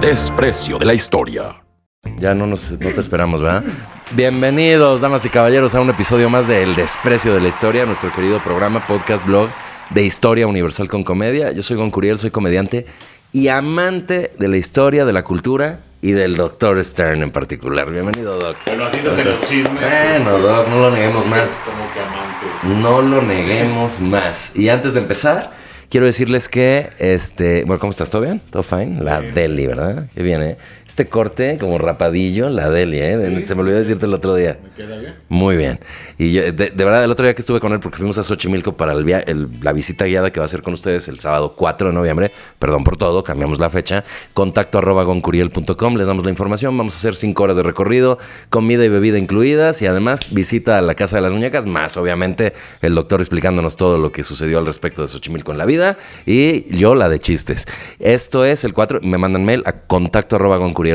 El desprecio de la historia. Ya no te esperamos, ¿verdad? Bienvenidos, damas y caballeros, a un episodio más de El desprecio de la historia, nuestro querido programa, podcast, blog de historia universal con comedia. Yo soy Gon Curiel, soy comediante y amante de la historia, de la cultura y del Dr. Stern en particular. Bienvenido, Doc. Bueno, así se hacen los chismes. Bueno, Doc, no lo neguemos más. Como que amante. No lo neguemos más. Y antes de empezar, quiero decirles que, bueno, ¿cómo estás? ¿Todo bien? ¿Todo fine? La Deli, ¿verdad? Qué bien, ¿eh? Este corte como rapadillo, la Deli, ¿eh? Sí. Se me olvidó decirte el otro día. ¿Me queda bien? Muy bien. Y yo, de verdad, el otro día que estuve con él, porque fuimos a Xochimilco para la visita guiada que va a hacer con ustedes el sábado 4 de noviembre. Perdón por todo, cambiamos la fecha. contacto@goncuriel.com, les damos la información. Vamos a hacer 5 horas de recorrido, comida y bebida incluidas. Y además, visita a la Casa de las Muñecas, más obviamente el doctor explicándonos todo lo que sucedió al respecto de Xochimilco en la vida. Y yo, la de chistes. Esto es el 4, me mandan mail a contacto@goncuriel.com.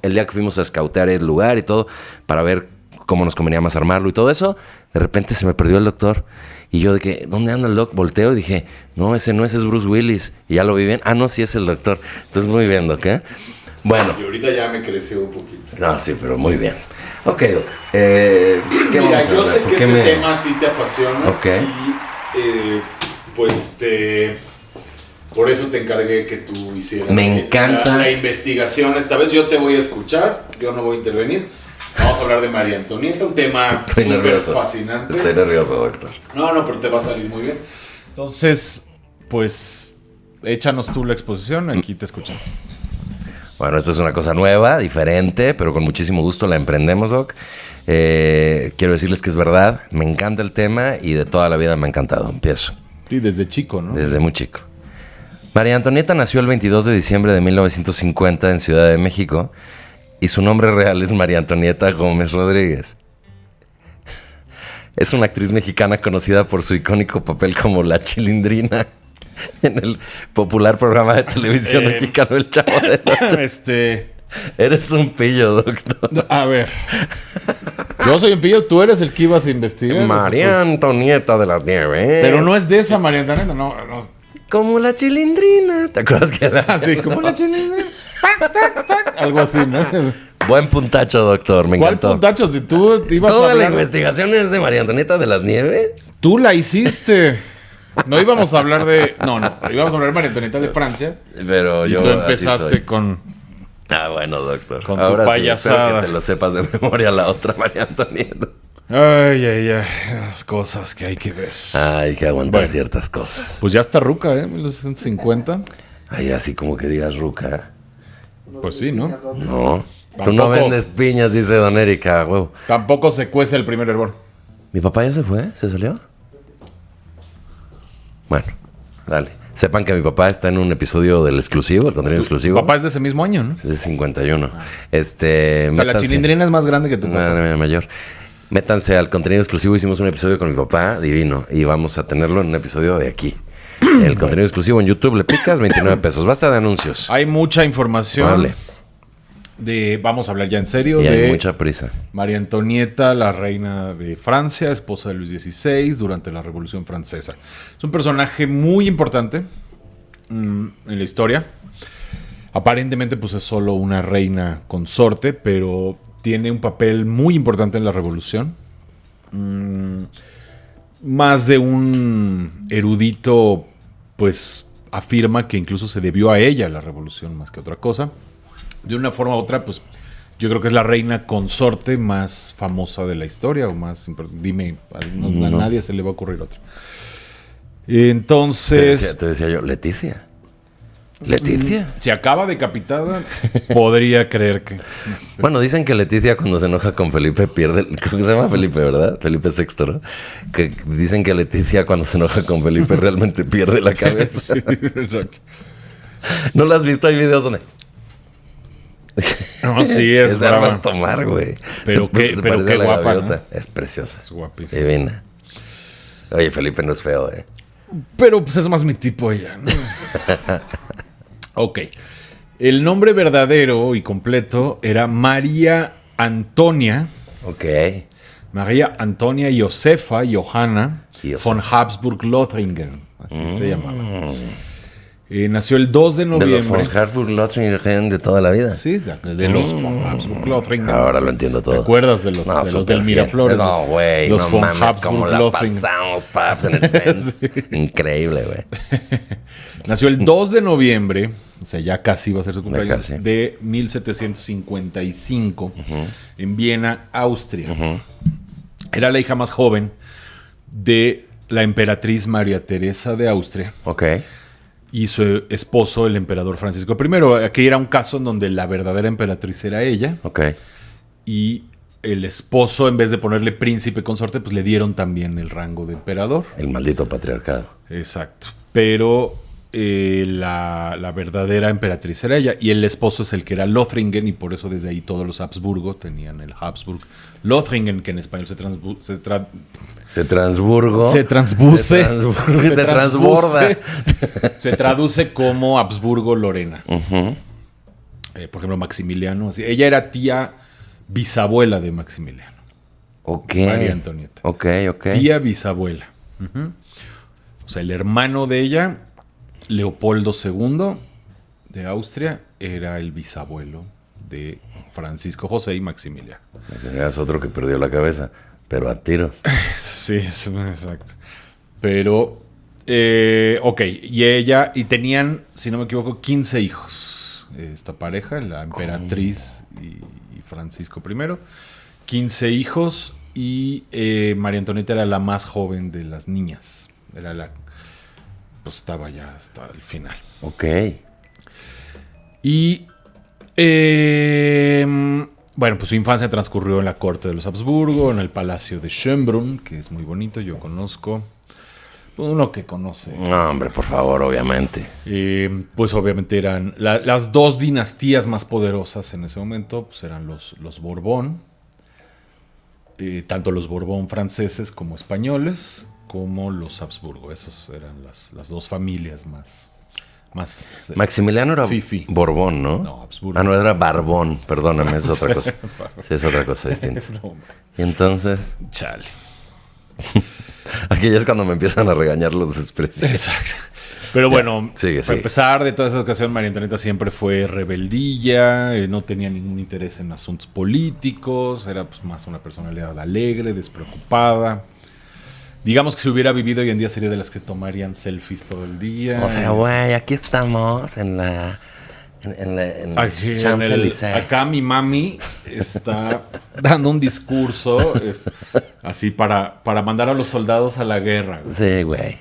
El día que fuimos a scoutear el lugar y todo, para ver cómo nos convenía más armarlo y todo eso, de repente se me perdió el doctor. Y yo de que, ¿dónde anda el doc? Volteo y dije, no, ese no, ese es Bruce Willis. Y ya lo vi bien. Ah, no, sí es el doctor. Entonces, muy bien, doc, ¿eh? Bueno. Y ahorita ya me creció un poquito. No, sí, pero muy bien. Ok, doc. ¿Qué Mira, vamos a yo hablar? sé ¿Por que qué este me- tema a ti te apasiona. Ok. Y pues por eso te encargué que tú hicieras Me encanta. la investigación. Esta vez yo te voy a escuchar, yo no voy a intervenir. Vamos a hablar de María Antonieta, un tema Estoy súper nervioso. fascinante. Estoy nervioso, doctor. No, pero te va a salir muy bien. Entonces, pues, échanos tú la exposición, aquí te escuchamos. Bueno, esto es una cosa nueva, diferente, pero con muchísimo gusto la emprendemos, Doc. Quiero decirles que es verdad, me encanta el tema y de toda la vida me ha encantado. Empiezo, Sí, desde chico, ¿no? desde muy chico. María Antonieta nació el 22 de diciembre de 1950 en Ciudad de México y su nombre real es María Antonieta Gómez Rodríguez. Es una actriz mexicana conocida por su icónico papel como La Chilindrina en el popular programa de televisión mexicano El Chavo del Ocho. Eres un pillo, doctor. A ver. Yo soy un pillo, tú eres el que ibas a investigar. María Antonieta de las Nieves. Pero no es de esa María Antonieta, no. Como la Chilindrina. ¿Te acuerdas que era? Así, como la chilindrina. Tac, tac, tac. Algo así, ¿no? Buen puntacho, doctor. Me ¿Cuál encantó. puntacho? Si tú ibas a ¿Toda la hablar... investigación es de María Antonieta de las Nieves? Tú la hiciste. No íbamos a hablar de... No, íbamos a hablar de María Antonieta de Francia. Pero Y yo tú así empezaste soy. con... Ah, bueno, doctor. Con tu Ahora payasada. Sí, espero que te lo sepas de memoria la otra María Antonieta. Ay. Las cosas que hay que ver. Hay que aguantar Bueno. ciertas cosas. Pues ya está ruca, ¿eh? 1950. Ay, así como que digas ruca. Pues sí, ¿no? No. Tú no Tampoco. vendes piñas, dice don Erika, huevo. Tampoco se cuece el primer hervor. ¿Mi papá ya se fue? ¿Se salió? Bueno, dale. Sepan que mi papá está en un episodio del exclusivo, el contenido exclusivo. Papá es de ese mismo año, ¿no? Es de 51. O sea, la Métanse. chilindrina es más grande que tu papá. Madre mía, mayor. Métanse al contenido exclusivo. Hicimos un episodio con mi papá, divino. Y vamos a tenerlo en un episodio de aquí. El contenido exclusivo en YouTube, le picas 29 pesos. Basta de anuncios. Hay mucha información. Vale. Vamos a hablar ya en serio, Y de hay mucha prisa. María María Antonieta, la reina de Francia, esposa de Luis XVI durante la Revolución Francesa. Es un personaje muy importante en la historia. Aparentemente, pues es solo una reina consorte, pero tiene un papel muy importante en la Revolución. Más de un erudito, pues afirma que incluso se debió a ella la Revolución más que otra cosa. De una forma u otra, pues yo creo que es la reina consorte más famosa de la historia o más importante. Dime, a nadie se le va a ocurrir otra. Entonces, Te decía yo, Leticia. ¿Leticia? si acaba decapitada, podría creer que... Bueno, dicen que Leticia cuando se enoja con Felipe pierde... Creo que se llama Felipe, ¿verdad? Felipe VI, ¿no? Que dicen que Leticia cuando se enoja con Felipe realmente pierde la cabeza. Exacto. ¿No lo has visto? Hay videos donde... No, sí, es de armas brava. tomar, güey. Pero qué parece a la guapa, gaviota. Es preciosa. Es guapísima. Divina. Oye, Felipe no es feo, ¿eh? Pero pues es más mi tipo ella, ¿no? Ok. El nombre verdadero y completo era María Antonia. Ok. María Antonia Josefa Johanna Josefa. von Habsburg-Lothringen. Así se llamaba. Nació el 2 de De los noviembre. von Habsburg-Lothringen de toda la vida. Sí, de los von Habsburg-Lothringen. Ahora lo entiendo todo. ¿Te acuerdas de los, No, de los súper del bien. Miraflores? No, güey, Los no von mames, cómo la Habsburg-Lothringen. pasamos, paps, en el Sens. Increíble, güey. Nació el 2 de noviembre, o sea, ya casi va a ser su cumpleaños, casi. de 1755, en Viena, Austria. Era la hija más joven de la emperatriz María Teresa de Austria Ok. y su esposo, el emperador Francisco I. Aquí era un caso en donde la verdadera emperatriz era ella Ok. y el esposo, en vez de ponerle príncipe consorte, pues le dieron también el rango de emperador. El maldito patriarcado. Exacto. Pero la verdadera emperatriz era ella. Y el esposo es el que era Lothringen. Y por eso desde ahí todos los Habsburgo tenían el Habsburg Lothringen, que en español se transborda. Se traduce como Habsburgo Lorena. Por ejemplo, Maximiliano. Así. Ella era tía bisabuela de Maximiliano. Ok. María Antonieta. Ok. Tía bisabuela. O sea, el hermano de ella, Leopoldo II de Austria, era el bisabuelo de Francisco José y Maximiliano. Es otro que perdió la cabeza, pero a tiros. Sí, exacto. Pero, ok, y tenían, si no me equivoco, 15 hijos. Esta pareja, la emperatriz y Francisco I. 15 hijos y María Antonieta era la más joven de las niñas. Era pues estaba ya hasta el final. Ok. Y bueno, pues su infancia transcurrió en la corte de los Habsburgo, en el palacio de Schönbrunn, que es muy bonito, yo conozco. Uno que conoce. No, hombre, por favor, obviamente. Pues obviamente eran las dos dinastías más poderosas en ese momento, pues eran los Borbón, tanto los Borbón franceses como españoles, como los Habsburgo. Esas eran las dos familias más Maximiliano era Fifi. Borbón, ¿no? No, Habsburgo. Ah, no, era Barbón, perdóname, es otra cosa. Sí, es otra cosa distinta. No, Y entonces, chale. aquí ya es cuando me empiezan a regañar los desprecios. Exacto. Pero bueno, sigue. a pesar de toda esa ocasión, María Antonieta siempre fue rebeldilla, no tenía ningún interés en asuntos políticos, era pues más una personalidad alegre, despreocupada. Digamos que si hubiera vivido hoy en día sería de las que tomarían selfies todo el día. O sea, güey, aquí estamos en Aquí Champs-Élysées. acá mi mami está dando un discurso así para mandar a los soldados a la guerra. Sí, güey.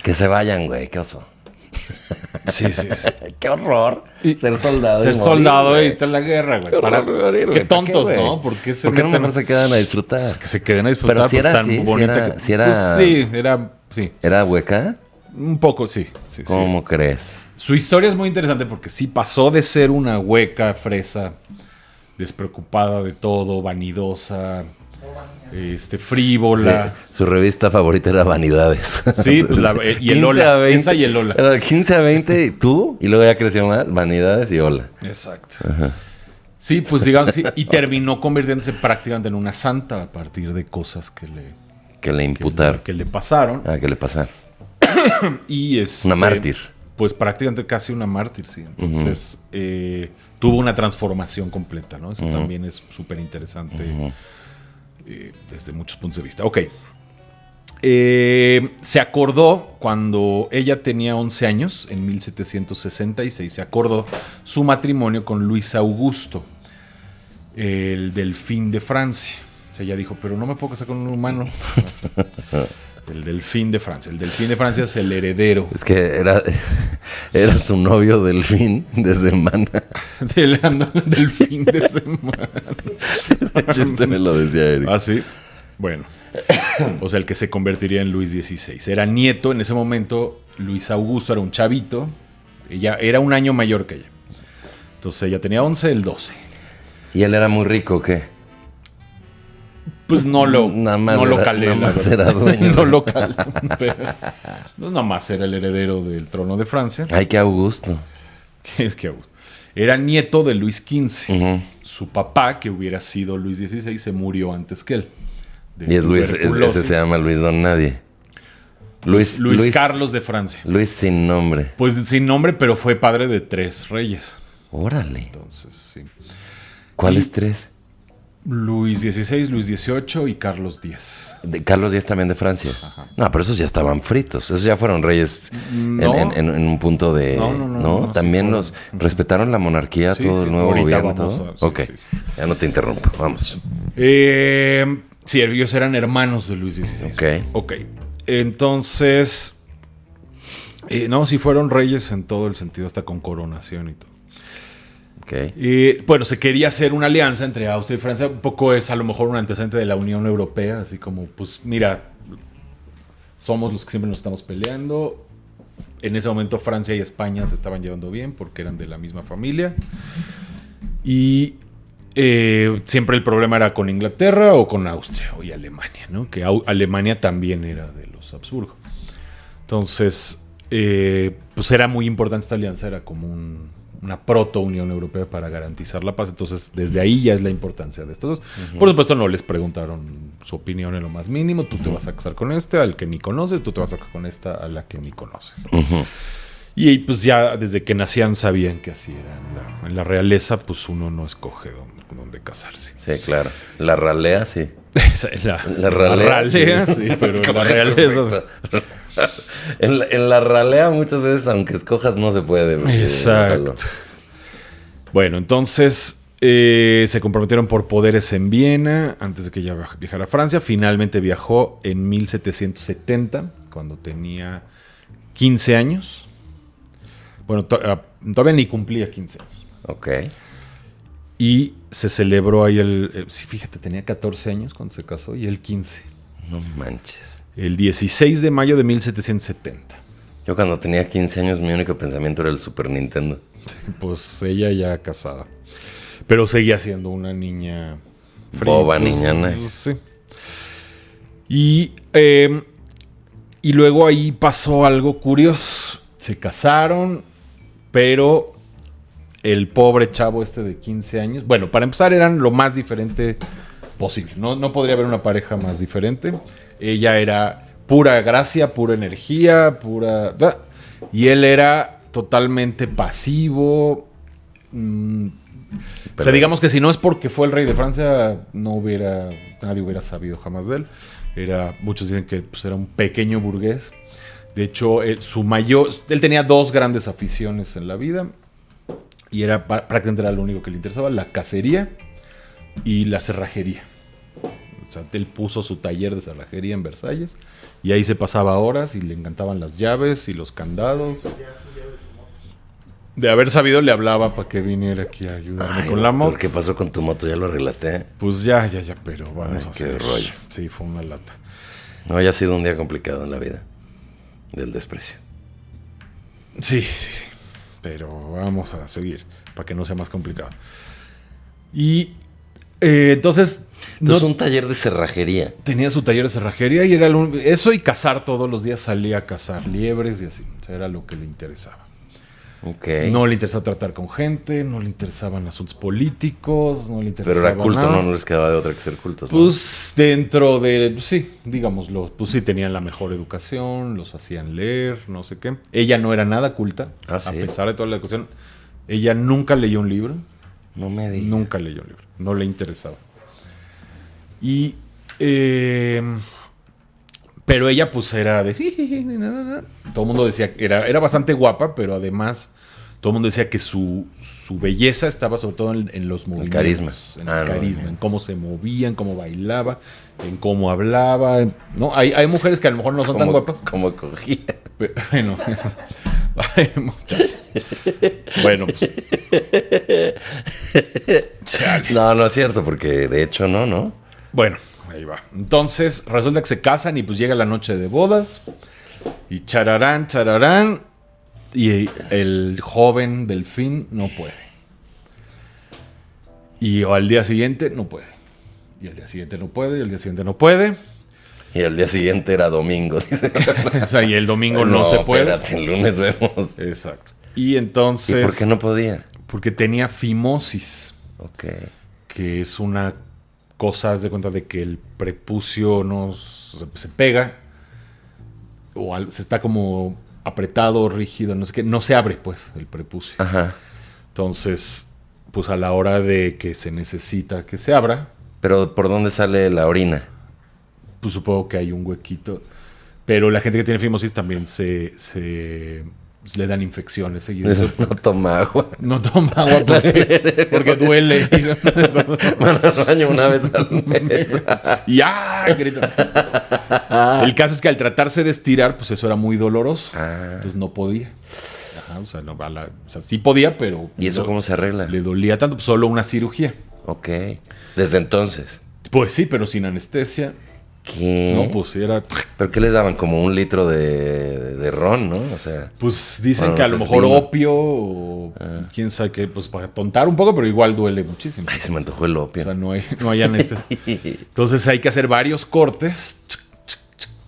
Que se vayan, güey, qué oso. Sí. Qué horror. Ser soldado. Ser y soldado morir, y güey. estar en la guerra, güey. Qué horror morir, güey. Qué ¿Para qué, tontos, güey? ¿no? ¿Por qué se ¿Por qué no meten? mejor se quedan a disfrutar? Que se queden a disfrutar, Pero si pues era tan así, si bonita era- que... si era- Pues sí, sí. ¿Era hueca? Un poco, sí. ¿Cómo crees? Su historia es muy interesante porque sí pasó de ser una hueca, fresa, despreocupada de todo, vanidosa, frívola. Sí, su revista favorita era Vanidades. Sí, pues y el 15 Lola. a 20, Esa y el Lola. Era 15 a 20 y tú, y luego ya creció más, Vanidades y Hola. Exacto. Sí, pues digamos que sí. Y terminó convirtiéndose prácticamente en una santa a partir de cosas que Que le imputaron. le pasaron. ¿Qué le pasa? Y Una mártir. Pues prácticamente casi una mártir, sí. Entonces tuvo una transformación completa, ¿no? Eso también es súper interesante desde muchos puntos de vista. Ok. Se acordó cuando ella tenía 11 años, en 1766, se acordó su matrimonio con Luis Augusto, el delfín de Francia. O sea, ella dijo, pero no me puedo casar con un humano. El delfín de Francia. El delfín de Francia es el heredero. Es que era su novio delfín de semana. Del delfín de semana. Ese chiste me lo decía Eric. Ah, sí. Bueno. O sea, el que se convertiría en Luis XVI. Era nieto en ese momento. Luis Augusto era un chavito. Ella era un año mayor que ella. Entonces ella tenía 11, él 12. ¿Y él era muy rico o qué? Pues no lo calé. Nada más era dueño. No lo calé. Pero, pues nada más era el heredero del trono de Francia. Ay, qué Augusto. Es que Augusto. Era nieto de Luis XV. Su papá, que hubiera sido Luis XVI, se murió antes que él. Y es Luis, ese se llama Luis Don Nadie. Luis Carlos de Francia. Luis sin nombre. Pues sin nombre, pero fue padre de 3 reyes. Órale. Entonces, sí. ¿Cuáles 3? Luis XVI, Luis XVIII y Carlos X. Carlos X también de Francia. Ajá. No, pero esos ya estaban fritos. Esos ya fueron reyes No. en un punto de... No, También sí los respetaron la monarquía, Sí, todo sí, el nuevo ahorita gobierno. vamos Todo. a- sí, Ok, sí. ya no te interrumpo. Vamos. Sí, ellos eran hermanos de Luis XVI. Ok. Entonces, no, sí fueron reyes en todo el sentido, hasta con coronación y todo. Ok. Bueno, se quería hacer una alianza entre Austria y Francia. Un poco es a lo mejor un antecedente de la Unión Europea, así como, pues mira, somos los que siempre nos estamos peleando. En ese momento Francia y España se estaban llevando bien porque eran de la misma familia. Y siempre el problema era con Inglaterra o con Austria y Alemania, ¿no? Que Alemania también era de los Habsburgo. Entonces, pues era muy importante esta alianza, era como una proto-Unión Europea para garantizar la paz. Entonces, desde ahí ya es la importancia de estos dos. Por supuesto, no les preguntaron su opinión en lo más mínimo. Tú te vas a casar con este, al que ni conoces. Tú te vas a casar con esta, a la que ni conoces. Y pues ya desde que nacían sabían que así era. En la realeza, pues uno no escoge dónde casarse. Sí, claro. La ralea, sí. Esa es la ralea, sí, pero Es la realeza. correcto. En la ralea muchas veces, aunque escojas, no se puede. Exacto. Bueno, entonces se comprometieron por poderes en Viena antes de que ella viajara a Francia. Finalmente viajó en 1770, cuando tenía 15 años. Bueno, todavía ni cumplía 15 años. Ok. Y se celebró ahí sí, fíjate, tenía 14 años cuando se casó y él 15. No manches. El 16 de mayo de 1770. Yo cuando tenía 15 años mi único pensamiento era el Super Nintendo. Pues ella ya casada. Pero seguía siendo una niña Boba, niñana. Sí. Y luego ahí pasó algo curioso. Se casaron, pero el pobre chavo este de 15 años... Bueno, para empezar eran lo más diferente posible. No podría haber una pareja más diferente. Ella era pura gracia, pura energía, pura... Y él era totalmente pasivo. O sea, digamos que si no es porque fue el rey de Francia, nadie hubiera sabido jamás de él. Muchos dicen que pues, era un pequeño burgués. De hecho, él tenía 2 grandes aficiones en la vida. Y prácticamente era lo único que le interesaba: la cacería y la cerrajería. O sea, él puso su taller de cerrajería en Versalles. Y ahí se pasaba horas y le encantaban las llaves y los candados. De haber sabido, le hablaba para que viniera aquí a ayudarme con la moto. ¿Qué pasó con tu moto? ¿Ya lo arreglaste? Pues ya, pero vamos a qué hacer. rollo. Sí, fue una lata. No, ya ha sido un día complicado en la vida. Del desprecio. Sí. Pero vamos a seguir para que no sea más complicado. Y entonces Un taller de cerrajería. tenía su taller de cerrajería y era eso y cazar todos los días. Salía a cazar liebres y así. O sea, era lo que le interesaba. Ok. No le interesaba tratar con gente, no le interesaban asuntos políticos, no le interesaba Pero era culto, nada. no les quedaba de otra que ser cultos, ¿no? Pues dentro de, sí, digámoslo, pues sí tenían la mejor educación, los hacían leer, no sé qué. Ella no era nada culta, Ah, ¿sí? a pesar de toda la educación. Ella nunca leyó un libro, No me digas. nunca leyó un libro, no le interesaba. Y, pero ella pues era de... Todo el mundo decía, era bastante guapa, pero además todo el mundo decía que su belleza estaba sobre todo en los movimientos. carisma. En Ah, el no, carisma, no. en cómo se movía, en cómo bailaba, en cómo hablaba. ¿No? Hay mujeres que a lo mejor no son tan guapas. Como cogía. Bueno, ay, muchacho. Bueno, pues. Chale. No es cierto, porque de hecho no. Bueno, ahí va. Entonces, resulta que se casan y pues llega la noche de bodas. Y chararán. Y el joven Delfín no puede. Y al día siguiente no puede. Y al día siguiente no puede. Y al día siguiente no puede. Y el día siguiente era domingo, dice. O sea, y el domingo no se puede. Espérate, el lunes vemos. Exacto. Y entonces. ¿Y por qué no podía? Porque tenía fimosis. Ok. Que es una cosa, haz de cuenta de que el prepucio se pega se está como apretado, rígido, no sé qué, no se abre pues el prepucio. Ajá. Entonces, pues a la hora de que se necesita que se abra, Pero ¿por dónde sale la orina? pues supongo que hay un huequito. Pero la gente que tiene fimosis también le dan infecciones seguidas. No toma agua. No toma agua porque duele. Van al baño una vez al mes. Y grita. El caso es que al tratarse de estirar, pues eso era muy doloroso. Entonces no podía. Ajá, o sea, sí podía, pero... ¿Y eso cómo se arregla? Le dolía tanto, pues solo una cirugía. Ok. Desde entonces. Pues sí, pero sin anestesia. ¿Qué? No, pues era... ¿Pero qué les daban? Como 1 litro de ron, ¿no? O sea... Pues dicen Bueno, que a no lo sé, mejor vino. opio o quién sabe qué, pues para tontar un poco, pero igual duele muchísimo. Ay, se me antojó el O opio. sea, no hay anestesia. Entonces hay que hacer varios cortes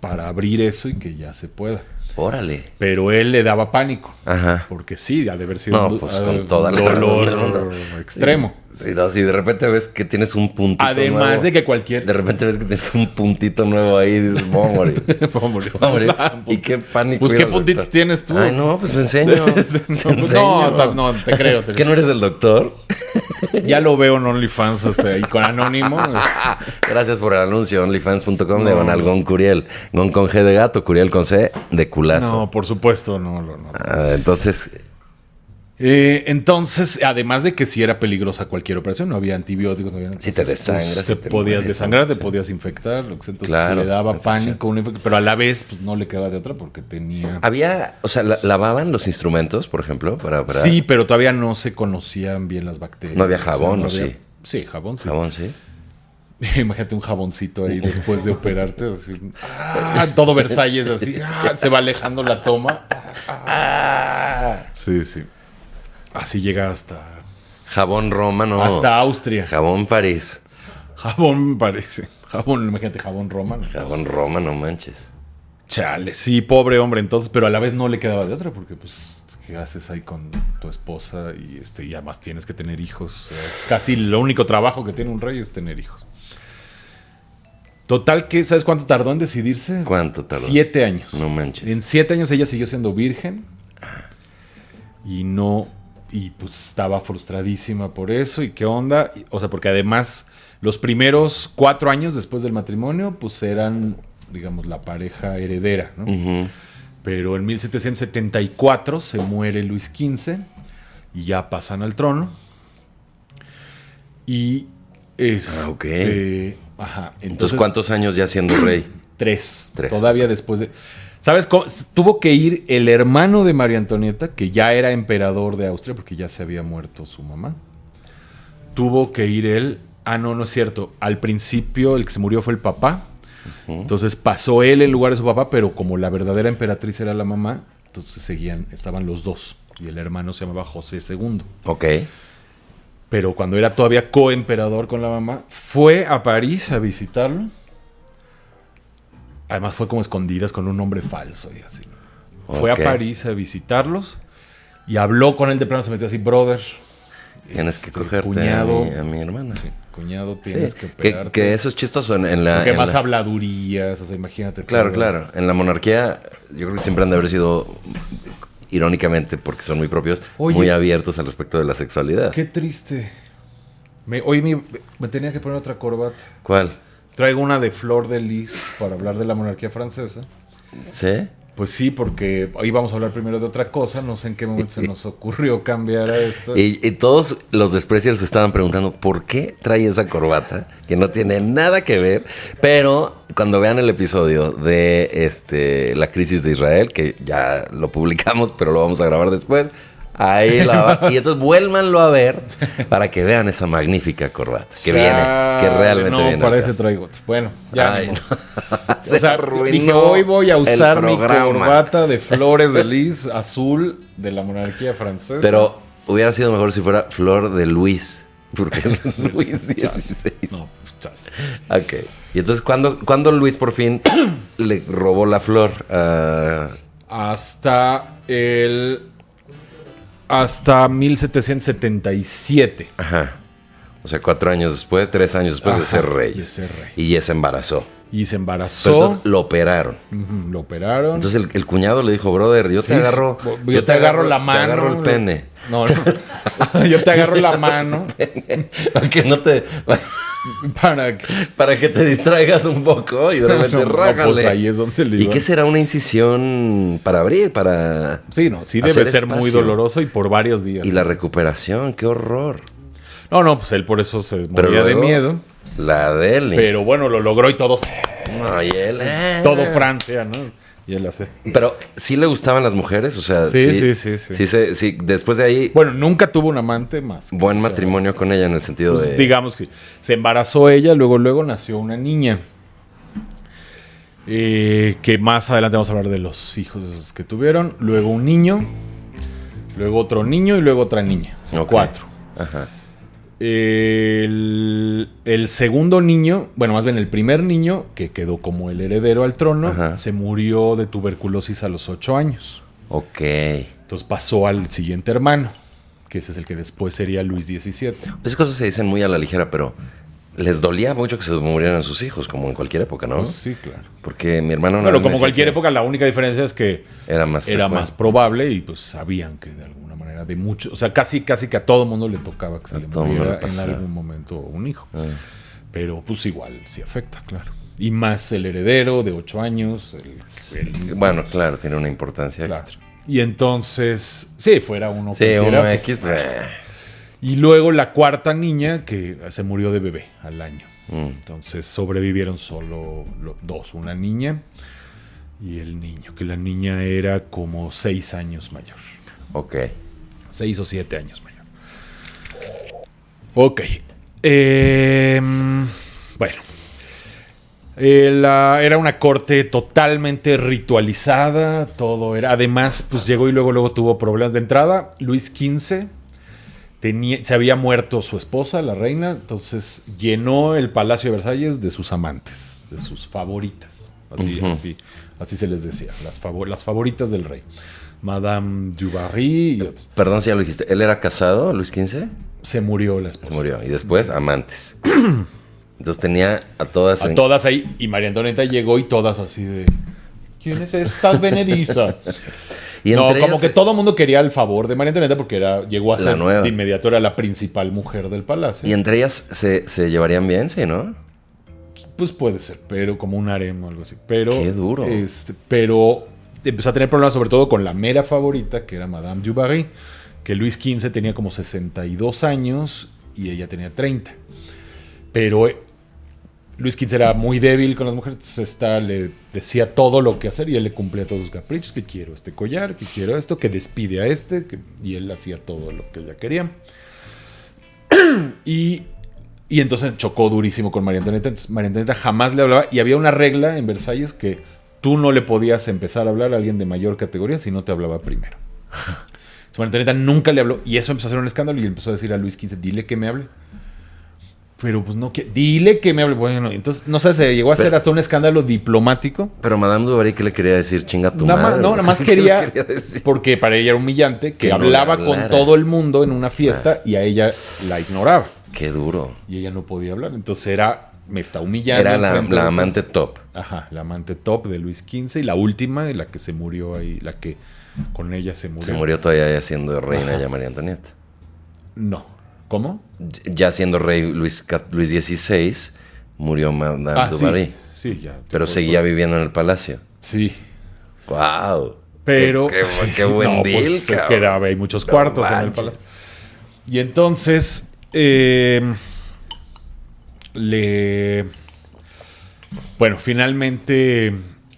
para abrir eso y que ya se pueda. Órale. Pero él le daba pánico. Ajá. Porque sí, ha de haber sido No, pues con toda la razón del mundo. dolor extremo. Sí, no, si de repente ves que tienes un puntito Además nuevo, de que cualquier... de repente ves que tienes un puntito nuevo ahí y dices, voy a morir. Vamos a morir. Voy a morir. Y qué pánico. Pues ir qué al puntitos doctor. tienes tú. Ay, no, pues me enseño. No, te creo. ¿Qué no eres el doctor? Ya lo veo en OnlyFans ahí con Anónimo. Gracias por el anuncio. OnlyFans.com de Gon Curiel. Gon con G de gato, Curiel con C de culazo. No, por supuesto, no. Entonces, Entonces, además de que si era peligrosa cualquier operación, no había antibióticos, no había nada. Si te desangras, te si te podías mueres, desangrar, te sí. podías infectar. Entonces Claro, le daba infección. pánico, pero a la vez pues no le quedaba de otra porque tenía... había, o sea, lavaban los instrumentos, por ejemplo, para Sí, pero todavía no se conocían bien las bacterias. No había jabón, no ¿o sí? Sí, jabón, sí. jabón, sí. Imagínate un jaboncito ahí después de operarte. Así, todo Versalles así. Se va alejando la toma. Sí. Así llega hasta Jabón Roma, no. hasta Austria. Jabón París. Jabón parece. Imagínate, jabón Roma. Jabón Roma, no manches. Chale, sí, pobre hombre. Entonces, pero a la vez no le quedaba de otra porque pues ¿qué haces ahí con tu esposa? Y además tienes que tener hijos. Casi lo único trabajo que tiene un rey es tener hijos. Total que, ¿sabes cuánto tardó en decidirse? ¿Cuánto tardó? 7 años. No manches. En 7 años ella siguió siendo virgen. Y pues estaba frustradísima por eso. ¿Y qué onda? O sea, porque además los primeros 4 años después del matrimonio, pues eran, digamos, la pareja heredera, ¿no? Ujú. Pero en 1774 se muere Luis XV y ya pasan al trono. Y ok. Ajá. Entonces, ¿cuántos años ya siendo rey? 3. 3. Todavía después de... ¿Sabes cómo? Tuvo que ir el hermano de María Antonieta, que ya era emperador de Austria, porque ya se había muerto su mamá. Tuvo que ir él... no es cierto. Al principio el que se murió fue el papá. Entonces pasó él en lugar de su papá, pero como la verdadera emperatriz era la mamá, entonces estaban los dos. Y el hermano se llamaba José II. Ok. Pero cuando era todavía coemperador con la mamá, fue a París a visitarlo. Además fue como escondidas con un nombre falso y así. Fue a Ok. París a visitarlos y habló con él de plano, se metió así, brother. Tienes que cogerte cuñado, a mi hermana. sí, cuñado, tienes Sí, que operarte. que eso es chistoso en la... Porque en más la- habladurías, o sea, imagínate. Claro, todo. claro. En la monarquía, yo creo que siempre han de haber sido, irónicamente, porque son muy propios, Oye. muy abiertos al respecto de la sexualidad. Qué triste. Hoy me tenía que poner otra corbata. ¿Cuál? Traigo una de Flor de Lis para hablar de la monarquía francesa. ¿Sí? Pues sí, porque hoy vamos a hablar primero de otra cosa. No sé en qué momento se nos ocurrió cambiar a esto. Y todos los despreciers se estaban preguntando por qué trae esa corbata, que no tiene nada que ver, pero cuando vean el episodio de la crisis de Israel, que ya lo publicamos, pero lo vamos a grabar después, ahí y entonces vuélvanlo a ver para que vean esa magnífica corbata que viene, que realmente no, viene. para al ese caso. traigo. Bueno, ya. Ay, ni modo. no. Se O sea, arruinó dije, hoy voy a usar el mi programa. corbata de flores de lis azul de la monarquía francesa. Pero hubiera sido mejor si fuera Flor de Luis, porque es Luis XVI. No, pues, chale. Ok. Y entonces, ¿cuándo Luis por fin le robó la flor a... Hasta 1777. Ajá. O sea, 4 años después, 3 años después de Ajá, ser rey. de ser rey. Y ya se embarazó. Y se Pero embarazó. entonces lo operaron. Lo operaron. Entonces el cuñado le dijo, brother, yo te agarro... Yo te agarro la mano. Te agarro el pene. No. Yo te agarro la mano. Para que no te... Para que... Para que te distraigas un poco y de repente rájale. Pues ahí es donde le ¿Y iba. qué será una incisión para abrir? Para... Sí, no, sí hacer debe ser muy espacio. doloroso y por varios días. Y la recuperación, qué horror. No, pues él por eso se Pero moría de luego, miedo. La dele. Pero bueno, lo logró y todos... No, y él, Todo Francia, ¿no? Y él hace... Pero sí le gustaban las mujeres, o sea, Sí. sí, después de ahí, Bueno, nunca tuvo un amante más. buen O sea, matrimonio con ella en el sentido pues, de... digamos que se embarazó ella, luego nació una niña. Que más adelante vamos a hablar de los hijos que tuvieron. Luego un niño, luego otro niño y luego otra niña. O sea, Ok. 4. Ajá. El segundo niño, bueno, más bien el primer niño, que quedó como el heredero al trono, Ajá. se murió de tuberculosis a los 8 años. Ok. Entonces pasó al siguiente hermano, que ese es el que después sería Luis XVII. Esas cosas se dicen muy a la ligera, pero les dolía mucho que se murieran sus hijos, como en cualquier época, ¿no? Pues sí, claro. Porque mi hermano... una Bueno, vez me como decía cualquier que época, la única diferencia es que Era más era frecuente. más probable y pues sabían que de alguna manera de mucho, o sea, casi que a todo mundo le tocaba que se le todo mundo muriera le en pasaba. algún momento un hijo. Pero pues igual sí afecta, claro. Y más el heredero de 8 años. Bueno, claro, tiene una importancia Claro. extra. Y entonces, sí, fuera uno Sí, cualquiera, uno pues. X, Y luego la cuarta niña que se murió de bebé al año. Entonces sobrevivieron solo dos, una niña y el niño, que la niña era como 6 años mayor. ok. 6 o 7 años mayor. Ok. Bueno. Era una corte totalmente ritualizada. Todo era. Además, pues llegó y luego tuvo problemas. De entrada, Luis XV se había muerto su esposa, la reina. Entonces llenó el Palacio de Versalles de sus amantes, de sus favoritas. Así se les decía. Las favoritas del rey. Madame du Barry y otros. Perdón si ya lo dijiste. ¿Él era casado, Luis XV? Se murió la esposa. Se murió. Y después, amantes. Entonces tenía a todas... A todas ahí. Y María Antonieta llegó y todas así de... ¿Quién es esta Benedisa? Y No, entre como ellas- que todo el mundo quería el favor de María Antonieta porque llegó a La ser nueva. de inmediato era la principal mujer del palacio. Y entre ellas se llevarían bien, sí, ¿no? Pues puede ser, pero como un harem o algo así. Pero, Qué duro. Pero empezó a tener problemas sobre todo con la mera favorita, que era Madame du Barry, que Luis XV tenía como 62 años y ella tenía 30. Pero Luis XV era muy débil con las mujeres, entonces le decía todo lo que hacer y él le cumplía todos sus caprichos, que quiero este collar, que quiero esto, que despide a y él hacía todo lo que ella quería. Y entonces chocó durísimo con María Antonieta. Entonces María Antonieta jamás le hablaba y había una regla en Versalles que tú no le podías empezar a hablar a alguien de mayor categoría si no te hablaba primero. Entonces María Antonieta nunca le habló y eso empezó a ser un escándalo y empezó a decir a Luis XV, dile que me hable. Pero pues no, dile que me hable. Bueno, entonces, no sé, se llegó a hacer hasta un escándalo diplomático. Pero Madame du Barry, ¿qué le quería decir? Chinga tu madre. Nada más ¿Qué quería, le quería decir? porque para ella era humillante, que Que no le hablaba con hablara. todo el mundo en una fiesta y a ella la ignoraba. Qué duro. Y ella no podía hablar. Entonces me está humillando. Era enfrente de la todos. amante top. Ajá, la amante top de Luis XV y la última, la que se murió ahí, la que con ella se murió. Se murió todavía ya siendo reina Ajá. ya María Antonieta. No. ¿Cómo? Ya siendo rey Luis XVI, murió Madame du sí. Barry. Sí, ya. Pero seguía viviendo en el palacio. Sí. ¡Wow! Pero. Qué buen no, deal, pues, es cabrón. que hay muchos No cuartos en el manches. palacio. Y entonces. Bueno, finalmente